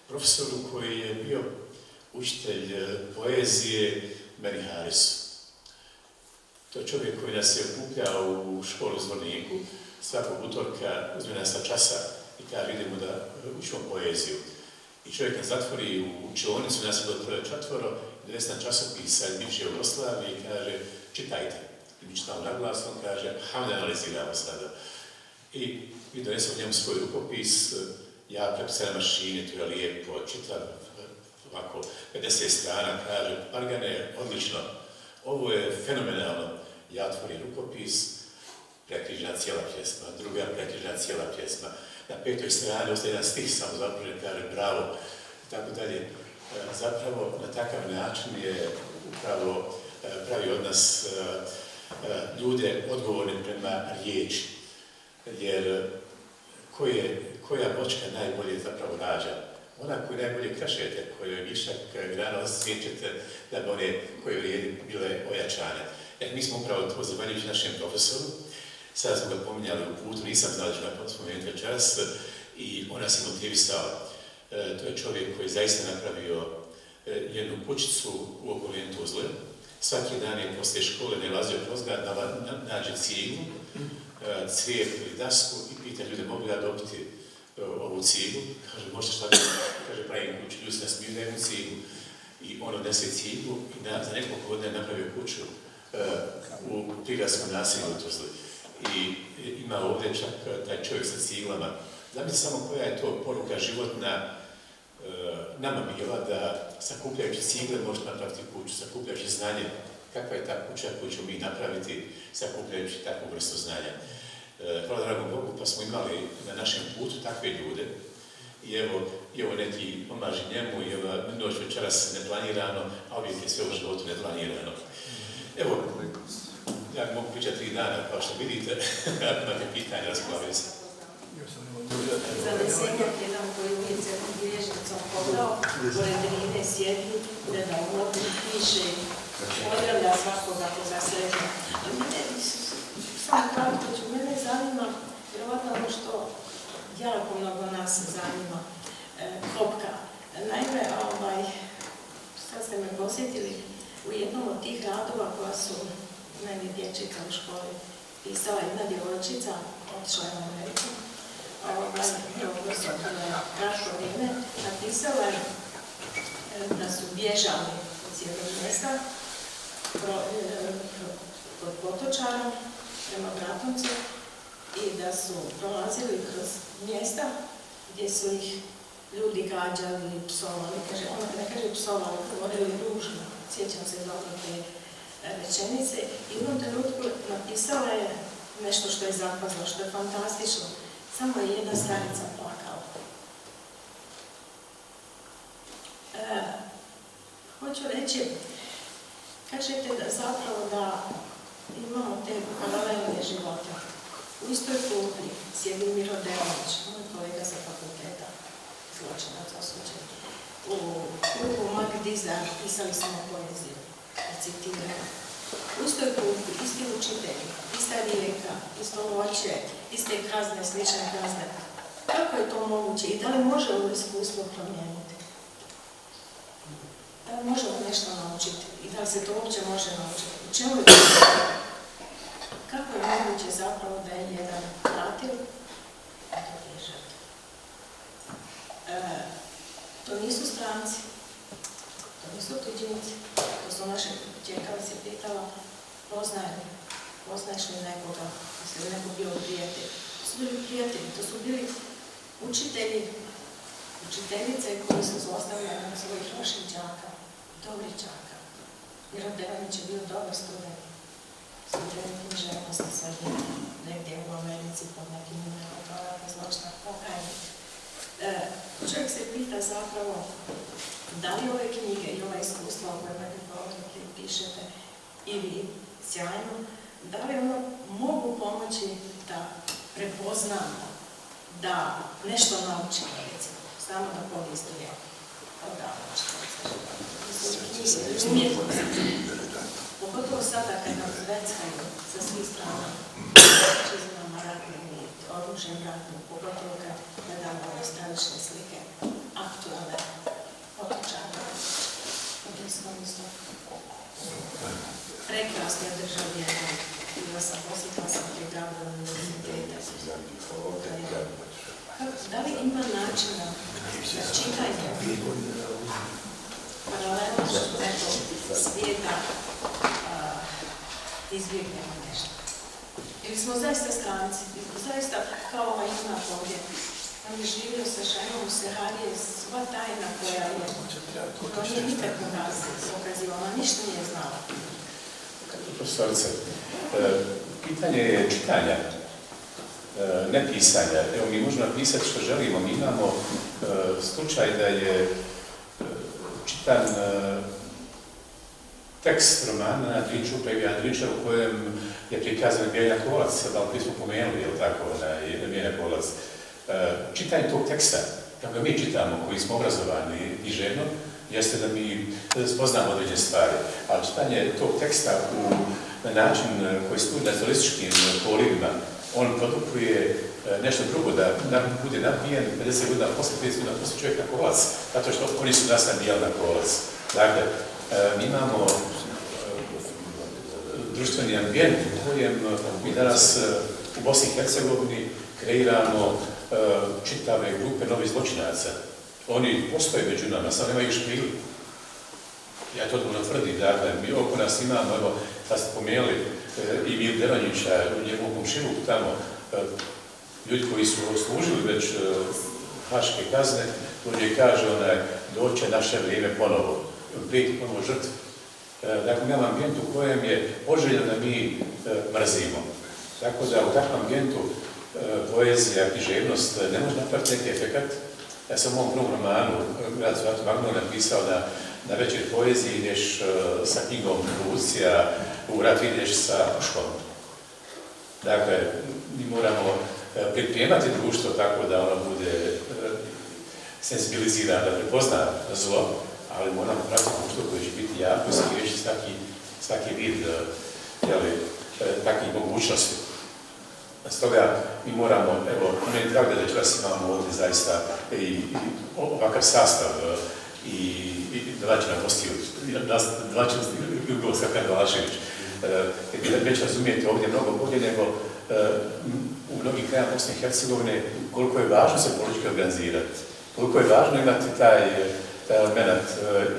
profesoru koji je bio učitelj poezije Meni Harisu. To je čovjek koji nas je okupljao u školu u Zvorniku, svakog utorka uzme nas na časa i kaže idemo da učimo poeziju. I čovjek nas zatvori u učionicu, nas je bilo 4, donese nam časopisa iz bivše Jugoslavije i kaže čitajte. I mi čitamo na glas, on kaže hajde analiziramo sada. I mi donesemo njemu svoj rukopis, ja prepisam na mašini, to je lijepo, čitam ovako 50 strana, kaže Margane, odlično, ovo je fenomenalno. Ja otvorim rukopis, prekrižena cijela pjesma, druga prekrižena cijela pjesma. Na 5. strani ostaje jedan stih samo zapravo, kaže bravo, i tako dalje. Zapravo, na takav način je upravo pravi od nas ljude odgovorne prema riječi. Jer koja voćka najbolje zapravo rađa? Ona koju najbolje krešete, kojoj višak grana osjećate da bi one koje vrijedi bile ojačane. Mi smo upravo to zahvaljujući našem profesoru. Sada smo ga pominjali u putu, nisam znao da ću ga spomenuti večeras i on nas je motivisao. To je čovjek koji je zaista napravio jednu kućicu u okolini Tuzle. Svaki dan je poslije škole nalazio kroz ga, nađe ciglu, crijep ili dasku i pita ljude mogu da dobiti ovu ciglu. Kaže, možete šta da kaže, pravim kuću, ljudi se nasmiju na jednu ciglu. I on odnese ciglu i za nekoliko godina je napravio kuću u prigradskom naselju u Tuzli. I ima ovdje čak taj čovjek sa ciglama. Zamislite samo koja je to poruka životna nama bila da sakupljajući cigle možete napraviti kuću, sakupljajući znanje. Kakva je ta kuća koju ćemo mi napraviti sakupljajući takvu vrstu znanja. Hvala dragom Bogu, pa smo imali na našem putu takve ljude. I evo neki omaži njemu i evo noć večeras neplanirano, a uvijek je sve u životu neplanirano. Evo, ja mogu pričati 3 dana, kao što vidite, ako imate pitanje, razgovaraju se.
Za Vesenjak jedan koji uvijek se bilježnicom podao, pored Drine sjedi, da na ulogu piše pozdravlja svakoga koga srećno. jako mnogo nas zanima kopka. Naime, sad ste me posjetili, u jednom od tih radova koja su meni dječjica u školi pisala jedna djevojčica, otišla je u Ameriku, kratko vrijeme, napisala je da su bježali od cijelog mjesta pod Potočarom prema Bratuncu i da su prolazili kroz mjesta gdje su ih ljudi gađali ili psovali. Ona ne kaže psovali, govorili ružno. Sjećam se dobro te rečenice. I u jednom trenutku napisala je nešto što je zapazilo, što je fantastično. Samo je jedna stranica plakala. Hoću reći, kažete da zapravo da imamo te paralelne živote. U istoj klupi sjedi Miro Delanić, moj kolega sa fakulteta, zločinac osuđen. U klubu Mag Dizar pisali smo poeziju, citiramo. U istoj klupi, isti učitelji, ista rijeka, isto voće, iste kazne, slične kazne. Kako je to moguće i da li može ovo iskustvo promijeniti? Da li možemo nešto naučiti i da li se to uopće može naučiti? U čemu je to? Kako je moguće zapravo da je jedan pratil, a to je žrtva? To nisu stranci, to nisu tuđinci, to su naše čerka vas je pitala, poznaješ li nekoga, jeste li neko bio prijatelj? To su bili prijatelji, to su bili učitelji, učiteljice koji su zlostavljali na svojih loših đaka, dobrih đaka. Miro Delanić je bio dobar student, student književnosti sa njim, negdje u Americi pod nekim imenom, to je razločna pokajnik. Čovjek se pita zapravo da li ove knjige i ova iskustva o kojima vi pišete i vi sjajno, da li ono mogu pomoći da prepoznamo, da nešto naučimo, recimo, samo da povijestuje odavno pogotovo sada kad nam zveckaju sa svih strana čizmama ratnim i oružjem ratnim, pogotovo kad gledamo ove stravične slike aktualne Potočara u Bliskom istoku. Prekrasne državlje, bila sam posjetila sam brigadu univerziteta. Da li ima načina da čitajte paralelno nekog svijeta izbjegnemo nešto? Ili smo zaista stranci, zaista kao ova Ignat ovdje. On je živio sa ženom u Seharije, sva tajna koja je, to nije nikakvo pokazivala, ništa nije znala.
Profesorice, pitanje je čitanja, ne pisanja. Evo, mi možemo napisati što želimo. Mi imamo slučaj da je čitan tekst romana Andrić Upravi Andrića u kojem je prikazan Bijeljak Kolac, da li smo pomenuli, je li tako, Bijeljak Kolac. Čitanje tog teksta, kako mi čitamo, koji smo obrazovani književno, jeste da mi spoznamo određene stvari, ali čitanje tog teksta na način koji studij naturalističkim polivima, on produkuje nešto drugo, da bude napijen 50 godina posle, 50 godina posle čovjek na Kolac, zato što oni su nas nabijali na Kolac. Dakle, mi imamo društveni ambijent u kojem mi danas u Bosni i Hercegovini kreiramo čitave grupe novih zločinaca. Oni postoje među nama, sad nemaju špili. Ja to odgovorno tvrdim, dakle, mi oko nas imamo, evo, sad ste pomenuli i Mir Devanjića, u njegovom komšiluku tamo, ljudi koji su služili već haške kazne, dođe i kaže, doće naše vrijeme ponovo, prijeti ponovo žrtve. Dakle, imamo ambijent u kojem je poželjno da mi mrzimo. Tako da u takvom ambijentu poezija, književnost ne može napraviti neki efekat. Ja sam u ovom prvom romanu, Grad Zlatu Magno, napisao da na večer poeziji ideš sa knjigom Lucija, u rat ideš sa puškom. Dakle, mi moramo pripremati društvo tako da ono bude sensibilizirano, da prepozna zlo, ali moramo pratiti društvo koje će biti jako i riješi svaki vid takvih mogućnosti. Stoga mi moramo, evo, meni je drago da večeras imamo ovdje zaista i ovakav sastav i Dvačina gostiju, Dvačina Jugoslav Kardalašević. Već razumijete ovdje mnogo bolje nego u mnogih krajima Bosne i Hercegovine koliko je važno se politički organizirati, koliko je važno imati taj element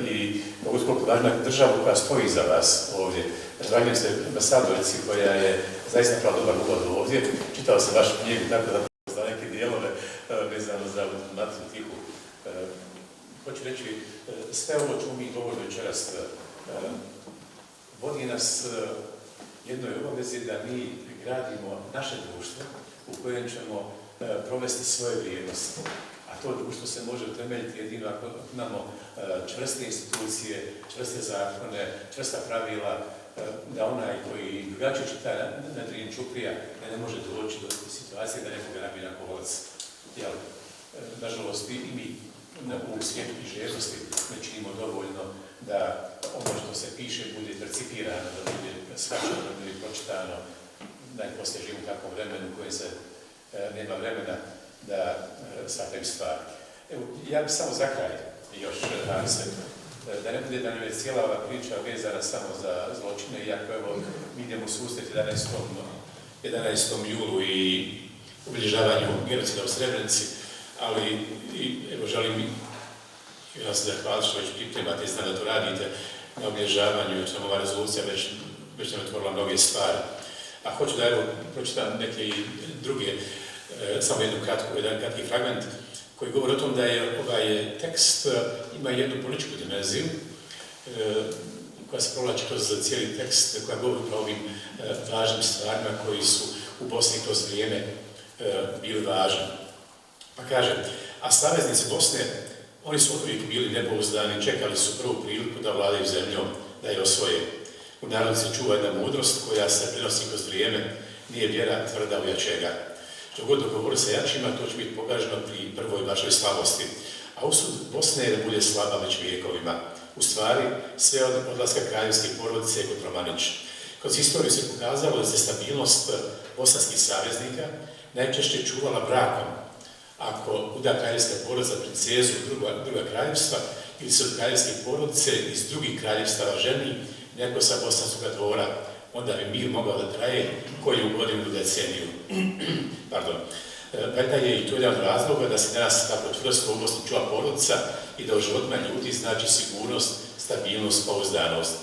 i koliko je važno državu koja stoji iza vas ovdje. Zahvaljujem se ambasadorici koja je zaista pravo dobar uvod ovdje. Čitao sam vašu knjigu, tako da za neke dijelove vezano za matematiku. Hoću reći, sve ovo čemu mi govorimo večeras vodi nas jednoj obavezi da mi gradimo naše društvo u kojem ćemo provesti svoje vrijednosti. A to društvo se može utemeljiti jedino ako imamo čvrste institucije, čvrste zakone, čvrsta pravila, da onaj koji drugačije čita na Drin Čuprija ne može doći do situacije da nekoga nabije na kolac. Nažalost, i mi u svijetu književnosti ne činimo dovoljno da ono što se piše bude percipirano, da bude shvaćeno, da bude pročitano. Najposlije živimo u takvom vremenu u kojem se nema vremena da shvataju stvari. Evo, ja bih samo za kraj još da ne bude da nam je cijela ova priča vezana samo za zločine, iako evo mi idemo u susret 11. julu i obilježavanju genocida u Srebrenici, ali evo želim i vas zahvaliti što već pripremate i znam da to radite na obilježavanju, jer sam ova rezolucija već nam otvorila mnoge stvari. A hoću da evo pročitam neke i druge, samo jedan kratki fragment koji govori o tom da je ovaj tekst ima jednu političku dimenziju koja se provlači kroz cijeli tekst, koja govori o ovim važnim stvarima koji su u Bosni kroz vrijeme bili važni. Pa kaže, a saveznici Bosne, oni su uvijek bili nepouzdani, čekali su prvu priliku da vladaju zemljom, da je osvoje. U narodu se čuva jedna mudrost koja se prenosi kroz vrijeme, nije vjera tvrda u jačega. Što god dogovori sa jačima, to će biti pokaženo pri prvoj vašoj slabosti. A usud Bosne je da bude slaba već vijekovima. U stvari, sve od odlaska kraljevske porodice kod Romanić. Kroz historiju se pokazalo da se stabilnost bosanskih saveznika najčešće čuvala brakom. Ako uda kraljevska porodica princezu druga kraljevstva ili se od kraljevske porodice iz drugih kraljevstava ženi neko sa bosanskog dvora, onda bi mir mogao da traje koju godinu do deceniju. Pardon. Valjda je i to jedan od razloga da se danas tako čvrsto u Bosni čuva porodica i da u životima ljudi znači sigurnost, stabilnost, pouzdanost.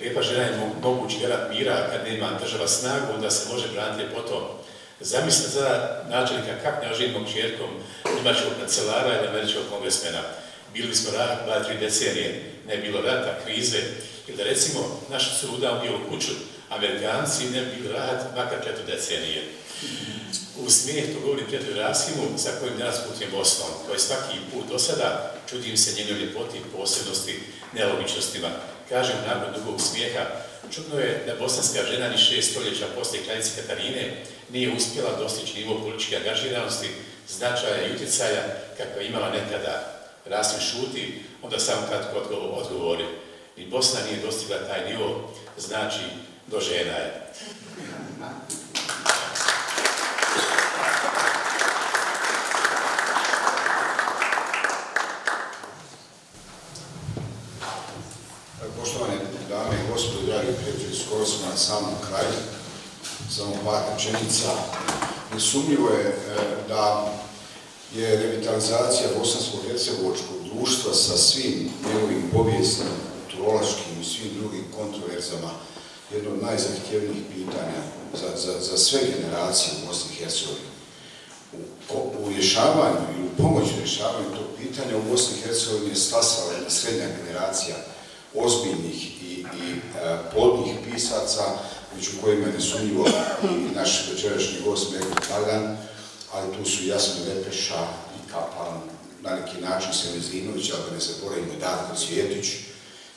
Lijepa žena je mogući garant mira, kad nema država snagu, onda se može braniti ljepotom. Zamislite za načelnika kak ne oženimo kćerkom njemačkog kancelara ili američkog kongresmena. Bili smo rad 2-3 decenije, ne je bilo rata, krize, ili da recimo naš sudan bio u kuću, Amerikanci ne bi bili rad makar 4 decenije. U smijeh to govori prijatelju Rasimu, sa kojim danas putujem Bosnom, koji svaki put do sada čudim se njenoj ljepoti, posebnosti, nelogičnostima. Kažem nakon dugog smijeha, čudno je da bosanska žena ni 6 stoljeća poslije kraljice Katarine nije uspjela dostići nivo političke angažiranosti, značaja i utjecaja kakva je imala nekada. Rasim šuti, onda samo kratko odgovori. I Bosna nije dostigla taj nivo, znači dožena je.
Poštovane dame i gospodo, dragi prijatelji, skoro smo na samom kraju, samo par rečenica. Nesumnjivo je da je revitalizacija bosansko-hercegovačkog društva sa svim njegovim povijesnim, kulturološkim i svim drugim kontroverzama jedno od najzahtjevnijih pitanja za sve generacije u Bosni i Hercegovini. U rješavanju i u pomoći rješavanju tog pitanja u Bosni i Hercegovini je stasala jedna srednja generacija ozbiljnih i plodnih pisaca, među kojima je nesumnjivo i naš večerašnji gost Mehmet Targan, ali tu su Jasmin Lepeša i Kapan, na neki način Selezinović, ali da ne zaboravimo i Darko Cvjetić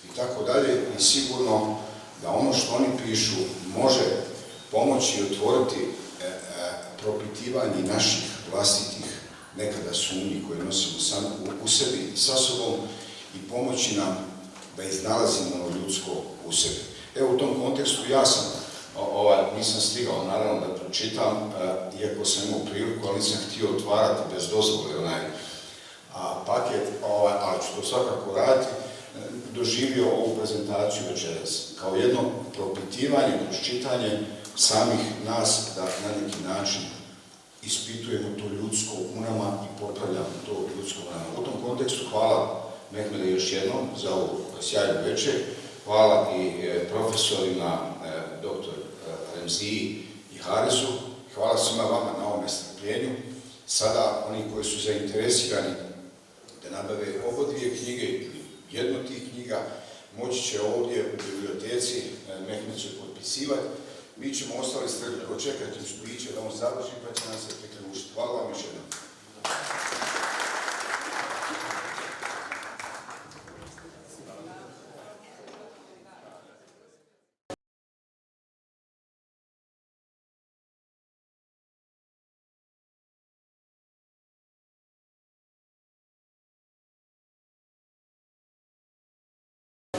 i tako dalje. I sigurno da ono što oni pišu može pomoći i otvoriti propitivanje naših vlastitih nekada sumnji koje nosimo u sebi sa sobom i pomoći nam da iznalazimo ono ljudsko u sebi. Evo u tom kontekstu ja sam nisam stigao naravno da pročitam, iako sam imao priliku, ali nisam htio otvarati bez dozvole paket, ali ću to svakako raditi, doživio ovu prezentaciju večeras kao jedno propitivanje, kroz čitanje samih nas da na neki način ispitujemo to ljudsko u nama i popravljamo to ljudsko u nama. U tom kontekstu hvala Mehmede još jednom za ovu sjajnu večer, hvala i profesorima dr. Remziji i Harisu, hvala svima vama na ovome strpljenju. Sada oni koji su zainteresirani da nabave obodvije knjige ili jednu od tih knjiga, moći će ovdje u biblioteci, Mehmed će potpisivati. Mi ćemo ostali strpljivo čekati u studiće da on završi, pa će nam se priključiti. Hvala vam još jednom.